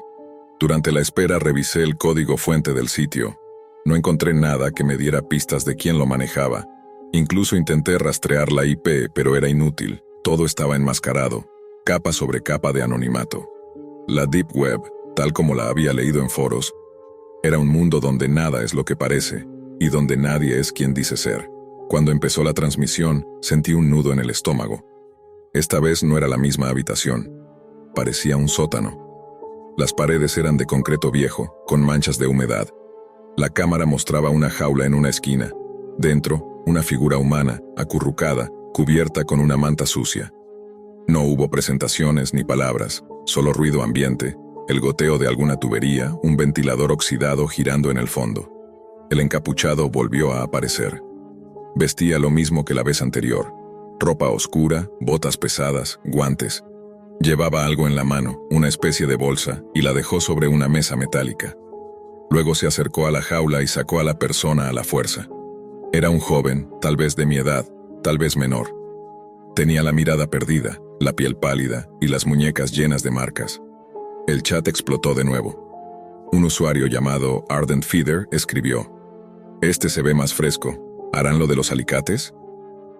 Durante la espera revisé el código fuente del sitio. No encontré nada que me diera pistas de quién lo manejaba. Incluso intenté rastrear la IP, pero era inútil. Todo estaba enmascarado, capa sobre capa de anonimato. La Deep Web, tal como la había leído en foros, era un mundo donde nada es lo que parece, y donde nadie es quien dice ser. Cuando empezó la transmisión, sentí un nudo en el estómago. Esta vez no era la misma habitación. Parecía un sótano. Las paredes eran de concreto viejo, con manchas de humedad. La cámara mostraba una jaula en una esquina. Dentro, una figura humana, acurrucada, cubierta con una manta sucia. No hubo presentaciones ni palabras, solo ruido ambiente, el goteo de alguna tubería, un ventilador oxidado girando en el fondo. El encapuchado volvió a aparecer. Vestía lo mismo que la vez anterior. Ropa oscura, botas pesadas, guantes. Llevaba algo en la mano, una especie de bolsa, y la dejó sobre una mesa metálica. Luego se acercó a la jaula y sacó a la persona a la fuerza. Era un joven, tal vez de mi edad, tal vez menor. Tenía la mirada perdida, la piel pálida y las muñecas llenas de marcas. El chat explotó de nuevo. Un usuario llamado Ardent Feeder escribió: «Este se ve más fresco. ¿Harán lo de los alicates?».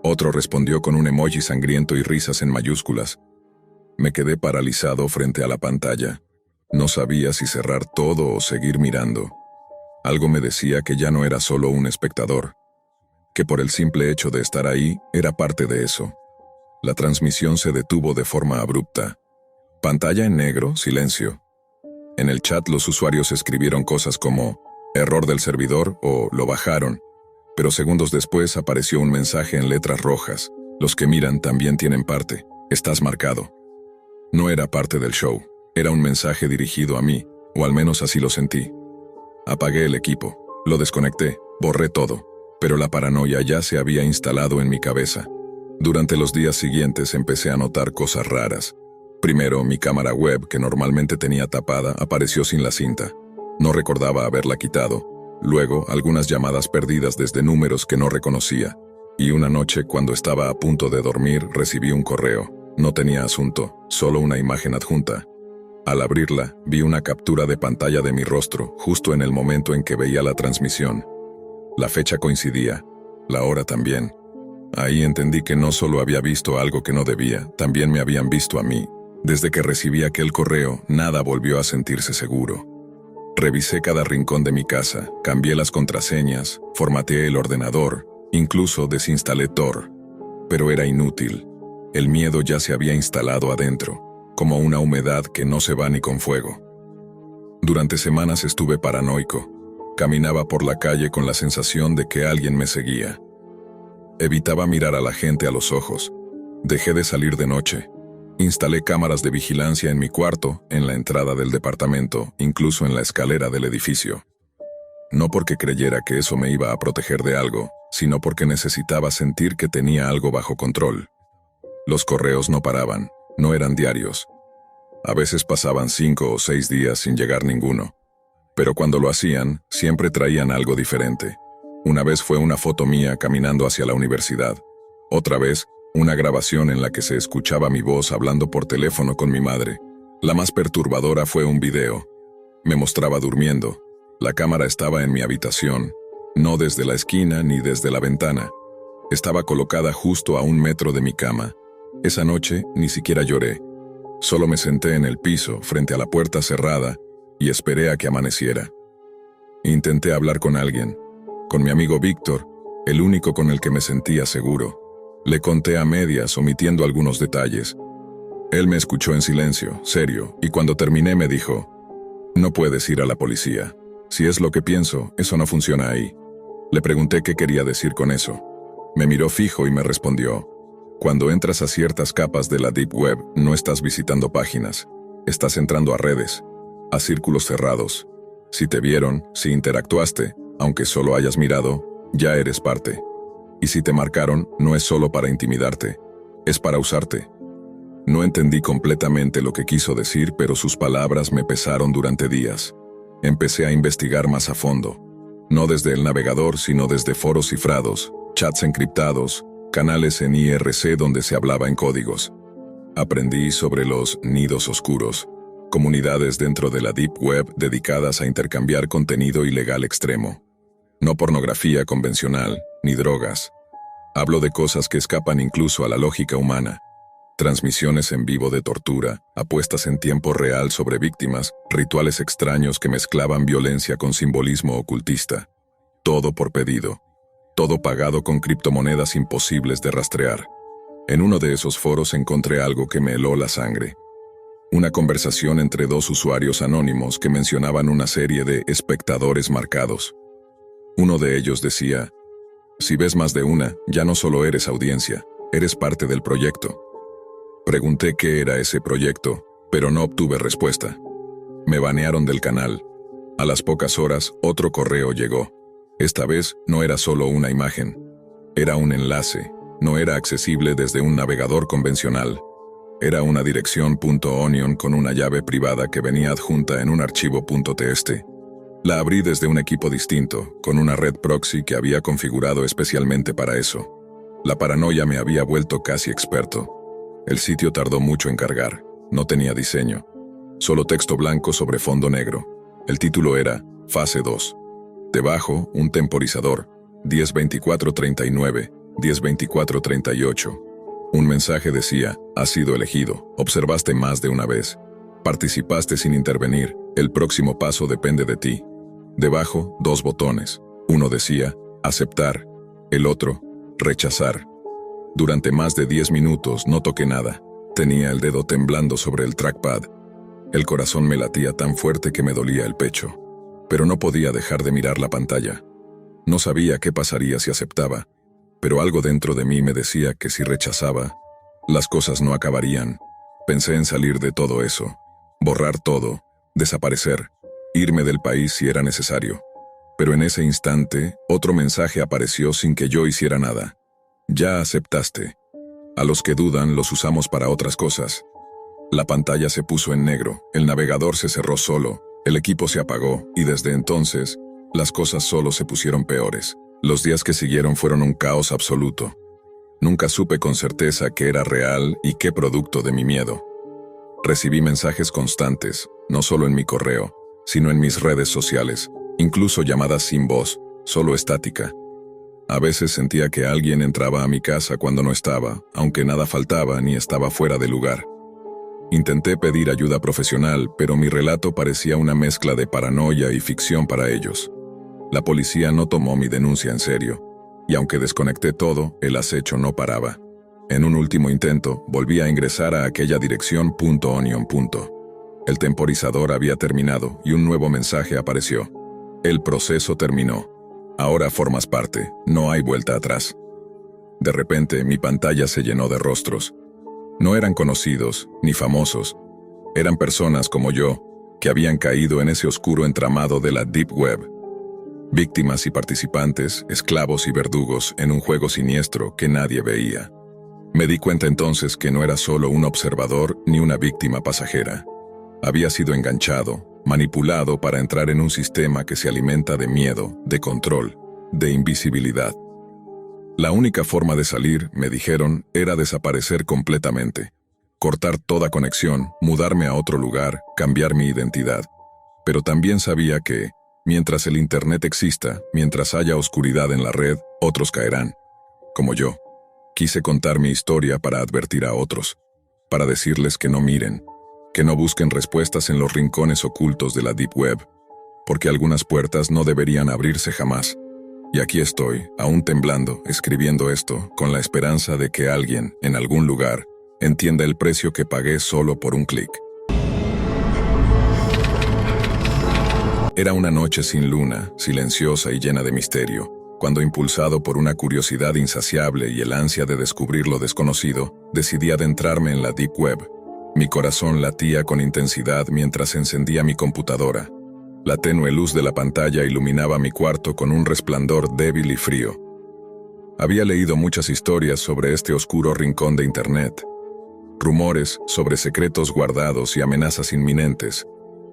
Otro respondió con un emoji sangriento y risas en mayúsculas. Me quedé paralizado frente a la pantalla. No sabía si cerrar todo o seguir mirando. Algo me decía que ya no era solo un espectador, que por el simple hecho de estar ahí, era parte de eso. La transmisión se detuvo de forma abrupta. Pantalla en negro, silencio. En el chat los usuarios escribieron cosas como «error del servidor» o «lo bajaron», pero segundos después apareció un mensaje en letras rojas. «Los que miran también tienen parte. Estás marcado». No era parte del show. Era un mensaje dirigido a mí, o al menos así lo sentí. Apagué el equipo, lo desconecté, borré todo, pero la paranoia ya se había instalado en mi cabeza. Durante los días siguientes empecé a notar cosas raras. Primero, mi cámara web, que normalmente tenía tapada, apareció sin la cinta. No recordaba haberla quitado. Luego, algunas llamadas perdidas desde números que no reconocía. Y una noche, cuando estaba a punto de dormir, recibí un correo. No tenía asunto, solo una imagen adjunta. Al abrirla, vi una captura de pantalla de mi rostro, justo en el momento en que veía la transmisión. La fecha coincidía, la hora también. Ahí entendí que no solo había visto algo que no debía, también me habían visto a mí. Desde que recibí aquel correo, nada volvió a sentirse seguro. Revisé cada rincón de mi casa, cambié las contraseñas, formateé el ordenador, incluso desinstalé Tor. Pero era inútil. El miedo ya se había instalado adentro, como una humedad que no se va ni con fuego. Durante semanas estuve paranoico. Caminaba por la calle con la sensación de que alguien me seguía. Evitaba mirar a la gente a los ojos. Dejé de salir de noche. Instalé cámaras de vigilancia en mi cuarto, en la entrada del departamento, incluso en la escalera del edificio. No porque creyera que eso me iba a proteger de algo, sino porque necesitaba sentir que tenía algo bajo control. Los correos no paraban, no eran diarios. A veces pasaban 5 o 6 días sin llegar ninguno. Pero cuando lo hacían, siempre traían algo diferente. Una vez fue una foto mía caminando hacia la universidad. Otra vez, una grabación en la que se escuchaba mi voz hablando por teléfono con mi madre. La más perturbadora fue un video. Me mostraba durmiendo. La cámara estaba en mi habitación, no desde la esquina ni desde la ventana. Estaba colocada justo a 1 metro de mi cama. Esa noche ni siquiera lloré. Solo me senté en el piso, frente a la puerta cerrada, y esperé a que amaneciera. Intenté hablar con alguien, con mi amigo Víctor, el único con el que me sentía seguro. Le conté a medias, omitiendo algunos detalles. Él me escuchó en silencio, serio, y cuando terminé me dijo: «No puedes ir a la policía. Si es lo que pienso, eso no funciona ahí». Le pregunté qué quería decir con eso. Me miró fijo y me respondió: «Cuando entras a ciertas capas de la Deep Web, no estás visitando páginas. Estás entrando a redes, a círculos cerrados. Si te vieron, si interactuaste, aunque solo hayas mirado, ya eres parte. Y si te marcaron, no es solo para intimidarte, es para usarte». No entendí completamente lo que quiso decir, pero sus palabras me pesaron durante días. Empecé a investigar más a fondo. No desde el navegador, sino desde foros cifrados, chats encriptados, canales en IRC donde se hablaba en códigos. Aprendí sobre los nidos oscuros, comunidades dentro de la Deep Web dedicadas a intercambiar contenido ilegal extremo. No pornografía convencional, ni drogas. Hablo de cosas que escapan incluso a la lógica humana. Transmisiones en vivo de tortura, apuestas en tiempo real sobre víctimas, rituales extraños que mezclaban violencia con simbolismo ocultista. Todo por pedido. Todo pagado con criptomonedas imposibles de rastrear. En uno de esos foros encontré algo que me heló la sangre. Una conversación entre dos usuarios anónimos que mencionaban una serie de espectadores marcados. Uno de ellos decía: si ves más de una, ya no solo eres audiencia, eres parte del proyecto. Pregunté qué era ese proyecto, pero no obtuve respuesta. Me banearon del canal. A las pocas horas, otro correo llegó. Esta vez no era solo una imagen. Era un enlace. No era accesible desde un navegador convencional. Era una dirección .onion con una llave privada que venía adjunta en un archivo .txt. La abrí desde un equipo distinto, con una red proxy que había configurado especialmente para eso. La paranoia me había vuelto casi experto. El sitio tardó mucho en cargar. No tenía diseño. Solo texto blanco sobre fondo negro. El título era Fase 2. Debajo, un temporizador. 10-24-39, 10-24-38. Un mensaje decía: has sido elegido, observaste más de una vez. Participaste sin intervenir, el próximo paso depende de ti. Debajo, dos botones. Uno decía: aceptar. El otro: rechazar. Durante más de 10 minutos no toqué nada. Tenía el dedo temblando sobre el trackpad. El corazón me latía tan fuerte que me dolía el pecho. Pero no podía dejar de mirar la pantalla. No sabía qué pasaría si aceptaba, pero algo dentro de mí me decía que si rechazaba, las cosas no acabarían. Pensé en salir de todo eso, borrar todo, desaparecer, irme del país si era necesario. Pero en ese instante, otro mensaje apareció sin que yo hiciera nada. Ya aceptaste. A los que dudan los usamos para otras cosas. La pantalla se puso en negro, el navegador se cerró solo, el equipo se apagó y desde entonces, las cosas solo se pusieron peores. Los días que siguieron fueron un caos absoluto. Nunca supe con certeza qué era real y qué producto de mi miedo. Recibí mensajes constantes, no solo en mi correo, sino en mis redes sociales, incluso llamadas sin voz, solo estática. A veces sentía que alguien entraba a mi casa cuando no estaba, aunque nada faltaba ni estaba fuera de lugar. Intenté pedir ayuda profesional, pero mi relato parecía una mezcla de paranoia y ficción para ellos. La policía no tomó mi denuncia en serio, y aunque desconecté todo, el acecho no paraba. En un último intento, volví a ingresar a aquella dirección .onion. El temporizador había terminado y un nuevo mensaje apareció. El proceso terminó. Ahora formas parte, no hay vuelta atrás. De repente, mi pantalla se llenó de rostros. No eran conocidos, ni famosos. Eran personas como yo, que habían caído en ese oscuro entramado de la Deep Web. Víctimas y participantes, esclavos y verdugos en un juego siniestro que nadie veía. Me di cuenta entonces que no era solo un observador ni una víctima pasajera. Había sido enganchado, manipulado para entrar en un sistema que se alimenta de miedo, de control, de invisibilidad. La única forma de salir, me dijeron, era desaparecer completamente. Cortar toda conexión, mudarme a otro lugar, cambiar mi identidad. Pero también sabía que, mientras el Internet exista, mientras haya oscuridad en la red, otros caerán. Como yo. Quise contar mi historia para advertir a otros, para decirles que no miren, que no busquen respuestas en los rincones ocultos de la Deep Web, porque algunas puertas no deberían abrirse jamás. Y aquí estoy, aún temblando, escribiendo esto, con la esperanza de que alguien, en algún lugar, entienda el precio que pagué solo por un clic. Era una noche sin luna, silenciosa y llena de misterio, cuando, impulsado por una curiosidad insaciable y el ansia de descubrir lo desconocido, decidí adentrarme en la Deep Web. Mi corazón latía con intensidad mientras encendía mi computadora. La tenue luz de la pantalla iluminaba mi cuarto con un resplandor débil y frío. Había leído muchas historias sobre este oscuro rincón de Internet, rumores sobre secretos guardados y amenazas inminentes,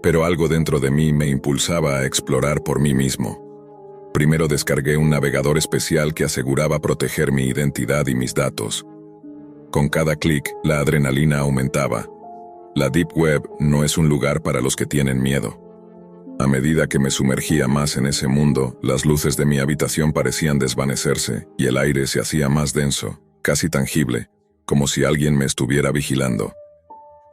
pero algo dentro de mí me impulsaba a explorar por mí mismo. Primero descargué un navegador especial que aseguraba proteger mi identidad y mis datos. Con cada clic, la adrenalina aumentaba. La Deep Web no es un lugar para los que tienen miedo. A medida que me sumergía más en ese mundo, las luces de mi habitación parecían desvanecerse y el aire se hacía más denso, casi tangible, como si alguien me estuviera vigilando.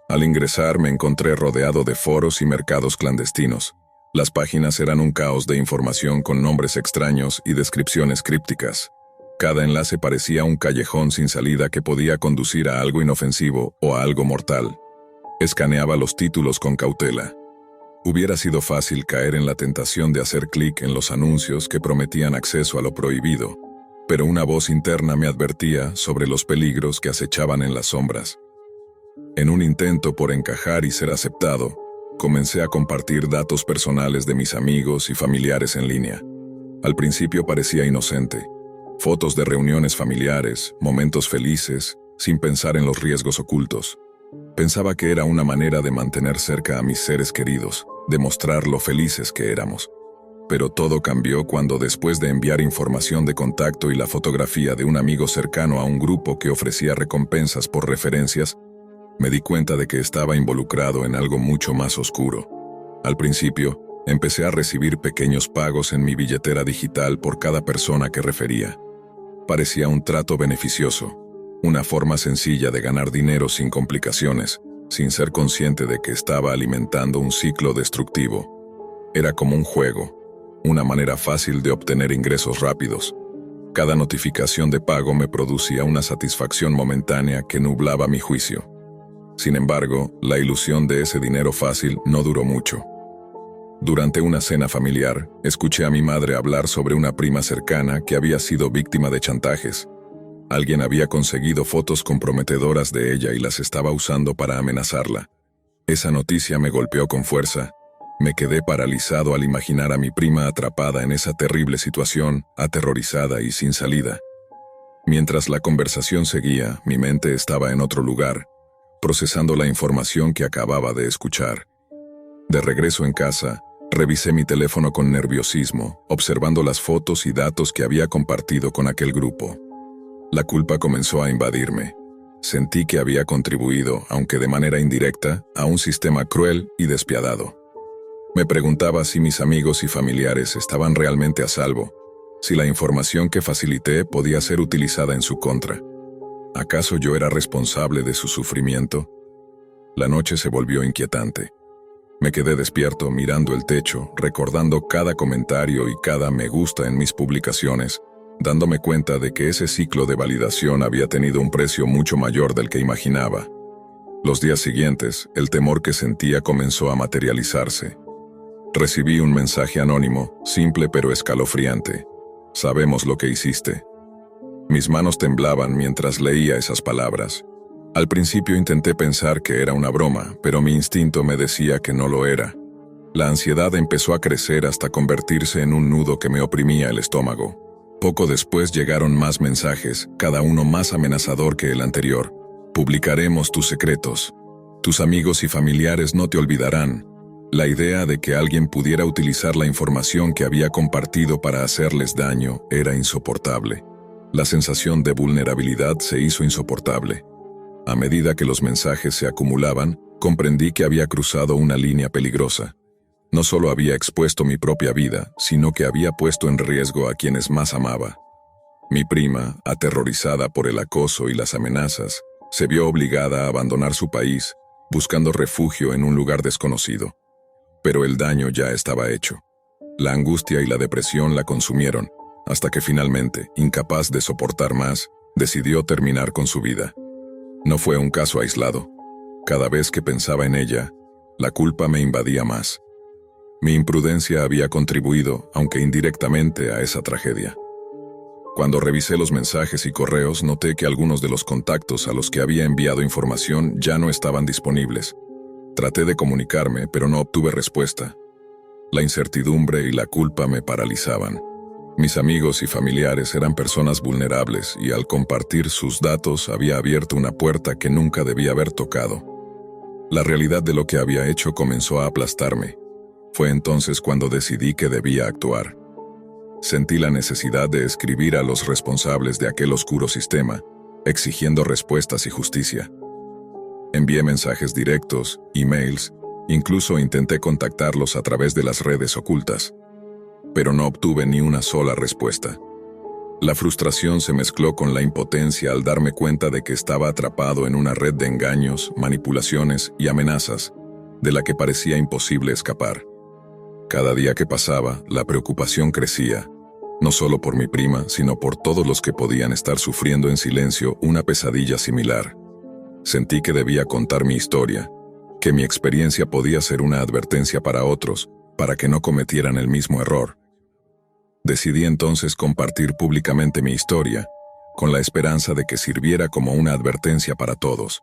Al ingresar me encontré rodeado de foros y mercados clandestinos. Las páginas eran un caos de información con nombres extraños y descripciones crípticas. Cada enlace parecía un callejón sin salida que podía conducir a algo inofensivo o a algo mortal. Escaneaba los títulos con cautela. Hubiera sido fácil caer en la tentación de hacer clic en los anuncios que prometían acceso a lo prohibido, pero una voz interna me advertía sobre los peligros que acechaban en las sombras. En un intento por encajar y ser aceptado, comencé a compartir datos personales de mis amigos y familiares en línea. Al principio parecía inocente. Fotos de reuniones familiares, momentos felices, sin pensar en los riesgos ocultos. Pensaba que era una manera de mantener cerca a mis seres queridos, de mostrar lo felices que éramos. Pero todo cambió cuando, después de enviar información de contacto y la fotografía de un amigo cercano a un grupo que ofrecía recompensas por referencias, me di cuenta de que estaba involucrado en algo mucho más oscuro. Al principio, empecé a recibir pequeños pagos en mi billetera digital por cada persona que refería. Parecía un trato beneficioso, una forma sencilla de ganar dinero sin complicaciones, sin ser consciente de que estaba alimentando un ciclo destructivo. Era como un juego, una manera fácil de obtener ingresos rápidos. Cada notificación de pago me producía una satisfacción momentánea que nublaba mi juicio. Sin embargo, la ilusión de ese dinero fácil no duró mucho. Durante una cena familiar, escuché a mi madre hablar sobre una prima cercana que había sido víctima de chantajes. Alguien había conseguido fotos comprometedoras de ella y las estaba usando para amenazarla. Esa noticia me golpeó con fuerza. Me quedé paralizado al imaginar a mi prima atrapada en esa terrible situación, aterrorizada y sin salida. Mientras la conversación seguía, mi mente estaba en otro lugar, procesando la información que acababa de escuchar. De regreso en casa, revisé mi teléfono con nerviosismo, observando las fotos y datos que había compartido con aquel grupo. La culpa comenzó a invadirme. Sentí que había contribuido, aunque de manera indirecta, a un sistema cruel y despiadado. Me preguntaba si mis amigos y familiares estaban realmente a salvo, si la información que facilité podía ser utilizada en su contra. ¿Acaso yo era responsable de su sufrimiento? La noche se volvió inquietante. Me quedé despierto mirando el techo, recordando cada comentario y cada me gusta en mis publicaciones, dándome cuenta de que ese ciclo de validación había tenido un precio mucho mayor del que imaginaba. Los días siguientes, el temor que sentía comenzó a materializarse. Recibí un mensaje anónimo, simple pero escalofriante. Sabemos lo que hiciste. Mis manos temblaban mientras leía esas palabras. Al principio intenté pensar que era una broma, pero mi instinto me decía que no lo era. La ansiedad empezó a crecer hasta convertirse en un nudo que me oprimía el estómago. Poco después llegaron más mensajes, cada uno más amenazador que el anterior. Publicaremos tus secretos. Tus amigos y familiares no te olvidarán. La idea de que alguien pudiera utilizar la información que había compartido para hacerles daño era insoportable. La sensación de vulnerabilidad se hizo insoportable. A medida que los mensajes se acumulaban, comprendí que había cruzado una línea peligrosa. No solo había expuesto mi propia vida, sino que había puesto en riesgo a quienes más amaba. Mi prima, aterrorizada por el acoso y las amenazas, se vio obligada a abandonar su país, buscando refugio en un lugar desconocido. Pero el daño ya estaba hecho. La angustia y la depresión la consumieron, hasta que finalmente, incapaz de soportar más, decidió terminar con su vida. No fue un caso aislado. Cada vez que pensaba en ella, la culpa me invadía más. Mi imprudencia había contribuido, aunque indirectamente, a esa tragedia. Cuando revisé los mensajes y correos, noté que algunos de los contactos a los que había enviado información ya no estaban disponibles. Traté de comunicarme, pero no obtuve respuesta. La incertidumbre y la culpa me paralizaban. Mis amigos y familiares eran personas vulnerables y al compartir sus datos había abierto una puerta que nunca debía haber tocado. La realidad de lo que había hecho comenzó a aplastarme. Fue entonces cuando decidí que debía actuar. Sentí la necesidad de escribir a los responsables de aquel oscuro sistema, exigiendo respuestas y justicia. Envié mensajes directos, emails, incluso intenté contactarlos a través de las redes ocultas, pero no obtuve ni una sola respuesta. La frustración se mezcló con la impotencia al darme cuenta de que estaba atrapado en una red de engaños, manipulaciones y amenazas, de la que parecía imposible escapar. Cada día que pasaba, la preocupación crecía, no solo por mi prima, sino por todos los que podían estar sufriendo en silencio una pesadilla similar. Sentí que debía contar mi historia, que mi experiencia podía ser una advertencia para otros, para que no cometieran el mismo error. Decidí entonces compartir públicamente mi historia, con la esperanza de que sirviera como una advertencia para todos.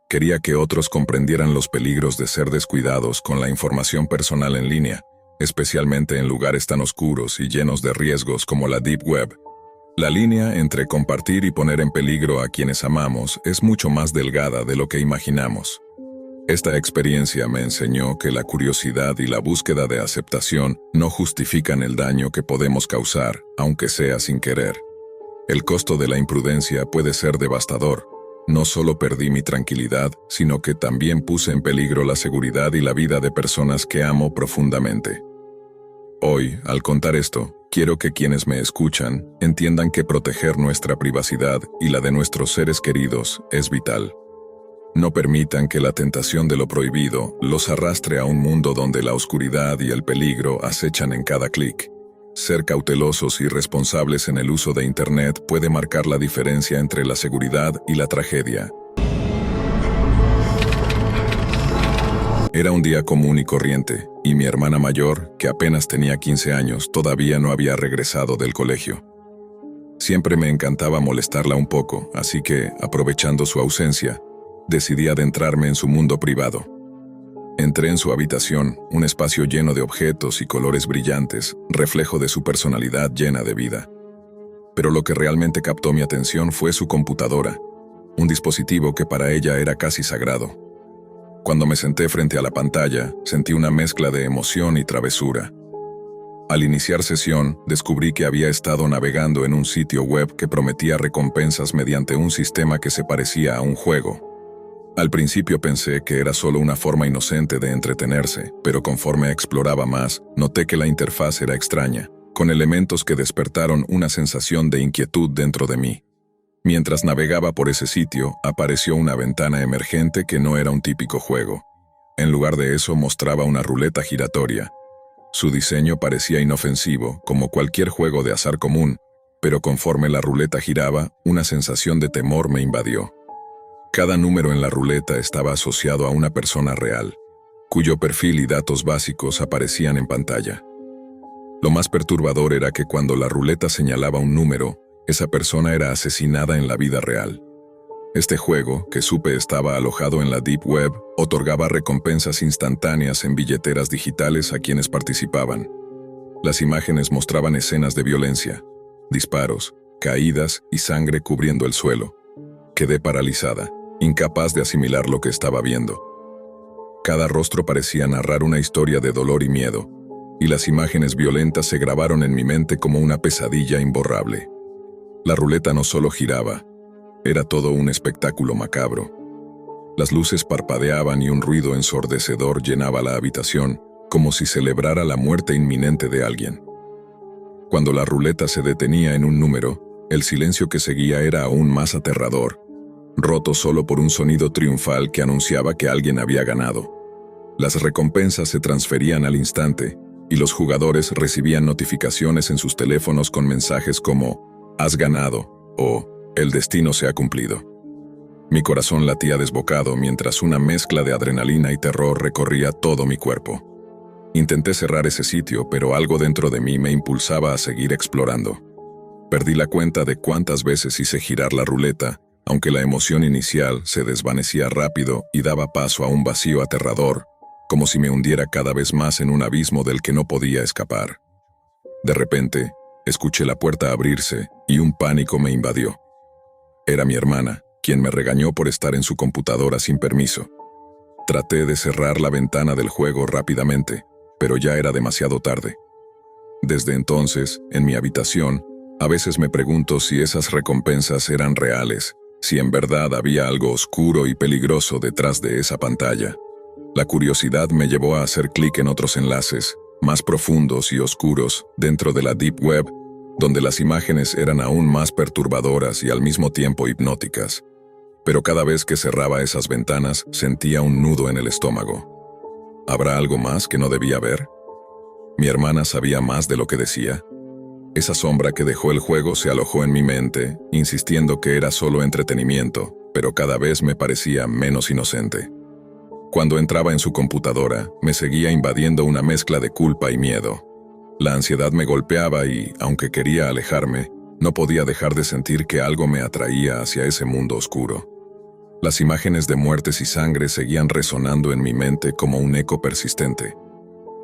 Quería que otros comprendieran los peligros de ser descuidados con la información personal en línea, especialmente en lugares tan oscuros y llenos de riesgos como la Deep Web. La línea entre compartir y poner en peligro a quienes amamos es mucho más delgada de lo que imaginamos. Esta experiencia me enseñó que la curiosidad y la búsqueda de aceptación no justifican el daño que podemos causar, aunque sea sin querer. El costo de la imprudencia puede ser devastador. No solo perdí mi tranquilidad, sino que también puse en peligro la seguridad y la vida de personas que amo profundamente. Hoy, al contar esto, quiero que quienes me escuchan entiendan que proteger nuestra privacidad y la de nuestros seres queridos es vital. No permitan que la tentación de lo prohibido los arrastre a un mundo donde la oscuridad y el peligro acechan en cada clic. Ser cautelosos y responsables en el uso de Internet puede marcar la diferencia entre la seguridad y la tragedia. Era un día común y corriente, y mi hermana mayor, que apenas tenía 15 años, todavía no había regresado del colegio. Siempre me encantaba molestarla un poco, así que, aprovechando su ausencia, decidí adentrarme en su mundo privado. Entré en su habitación, un espacio lleno de objetos y colores brillantes, reflejo de su personalidad llena de vida. Pero lo que realmente captó mi atención fue su computadora, un dispositivo que para ella era casi sagrado. Cuando me senté frente a la pantalla, sentí una mezcla de emoción y travesura. Al iniciar sesión, descubrí que había estado navegando en un sitio web que prometía recompensas mediante un sistema que se parecía a un juego. Al principio pensé que era solo una forma inocente de entretenerse, pero conforme exploraba más, noté que la interfaz era extraña, con elementos que despertaron una sensación de inquietud dentro de mí. Mientras navegaba por ese sitio, apareció una ventana emergente que no era un típico juego. En lugar de eso, mostraba una ruleta giratoria. Su diseño parecía inofensivo, como cualquier juego de azar común, pero conforme la ruleta giraba, una sensación de temor me invadió. Cada número en la ruleta estaba asociado a una persona real, cuyo perfil y datos básicos aparecían en pantalla. Lo más perturbador era que cuando la ruleta señalaba un número, esa persona era asesinada en la vida real. Este juego, que supe estaba alojado en la Deep Web, otorgaba recompensas instantáneas en billeteras digitales a quienes participaban. Las imágenes mostraban escenas de violencia, disparos, caídas y sangre cubriendo el suelo. Quedé paralizada, incapaz de asimilar lo que estaba viendo. Cada rostro parecía narrar una historia de dolor y miedo, y las imágenes violentas se grabaron en mi mente como una pesadilla imborrable. La ruleta no solo giraba, era todo un espectáculo macabro. Las luces parpadeaban y un ruido ensordecedor llenaba la habitación, como si celebrara la muerte inminente de alguien. Cuando la ruleta se detenía en un número, el silencio que seguía era aún más aterrador, roto solo por un sonido triunfal que anunciaba que alguien había ganado. Las recompensas se transferían al instante, y los jugadores recibían notificaciones en sus teléfonos con mensajes como «Has ganado» o «El destino se ha cumplido». Mi corazón latía desbocado mientras una mezcla de adrenalina y terror recorría todo mi cuerpo. Intenté cerrar ese sitio, pero algo dentro de mí me impulsaba a seguir explorando. Perdí la cuenta de cuántas veces hice girar la ruleta, aunque la emoción inicial se desvanecía rápido y daba paso a un vacío aterrador, como si me hundiera cada vez más en un abismo del que no podía escapar. De repente, escuché la puerta abrirse y un pánico me invadió. Era mi hermana, quien me regañó por estar en su computadora sin permiso. Traté de cerrar la ventana del juego rápidamente, pero ya era demasiado tarde. Desde entonces, en mi habitación, a veces me pregunto si esas recompensas eran reales, si en verdad había algo oscuro y peligroso detrás de esa pantalla. La curiosidad me llevó a hacer clic en otros enlaces, más profundos y oscuros, dentro de la Deep Web, donde las imágenes eran aún más perturbadoras y al mismo tiempo hipnóticas. Pero cada vez que cerraba esas ventanas, sentía un nudo en el estómago. ¿Habrá algo más que no debía ver? ¿Mi hermana sabía más de lo que decía? Esa sombra que dejó el juego se alojó en mi mente, insistiendo que era solo entretenimiento, pero cada vez me parecía menos inocente. Cuando entraba en su computadora, me seguía invadiendo una mezcla de culpa y miedo. La ansiedad me golpeaba y, aunque quería alejarme, no podía dejar de sentir que algo me atraía hacia ese mundo oscuro. Las imágenes de muertes y sangre seguían resonando en mi mente como un eco persistente.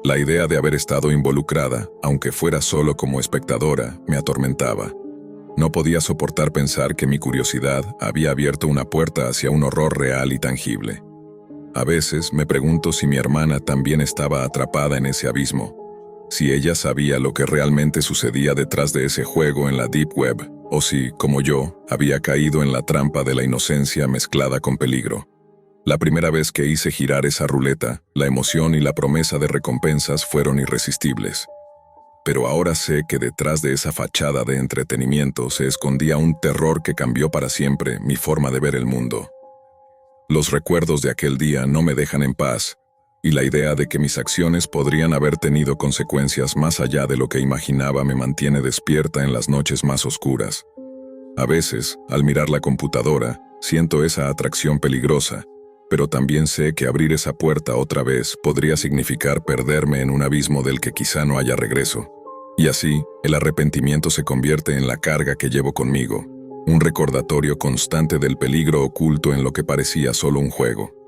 La idea de haber estado involucrada, aunque fuera solo como espectadora, me atormentaba. No podía soportar pensar que mi curiosidad había abierto una puerta hacia un horror real y tangible. A veces me pregunto si mi hermana también estaba atrapada en ese abismo, si ella sabía lo que realmente sucedía detrás de ese juego en la Deep Web, o si, como yo, había caído en la trampa de la inocencia mezclada con peligro. La primera vez que hice girar esa ruleta, la emoción y la promesa de recompensas fueron irresistibles. Pero ahora sé que detrás de esa fachada de entretenimiento se escondía un terror que cambió para siempre mi forma de ver el mundo. Los recuerdos de aquel día no me dejan en paz, y la idea de que mis acciones podrían haber tenido consecuencias más allá de lo que imaginaba me mantiene despierta en las noches más oscuras. A veces, al mirar la computadora, siento esa atracción peligrosa, pero también sé que abrir esa puerta otra vez podría significar perderme en un abismo del que quizá no haya regreso. Y así, el arrepentimiento se convierte en la carga que llevo conmigo, un recordatorio constante del peligro oculto en lo que parecía solo un juego.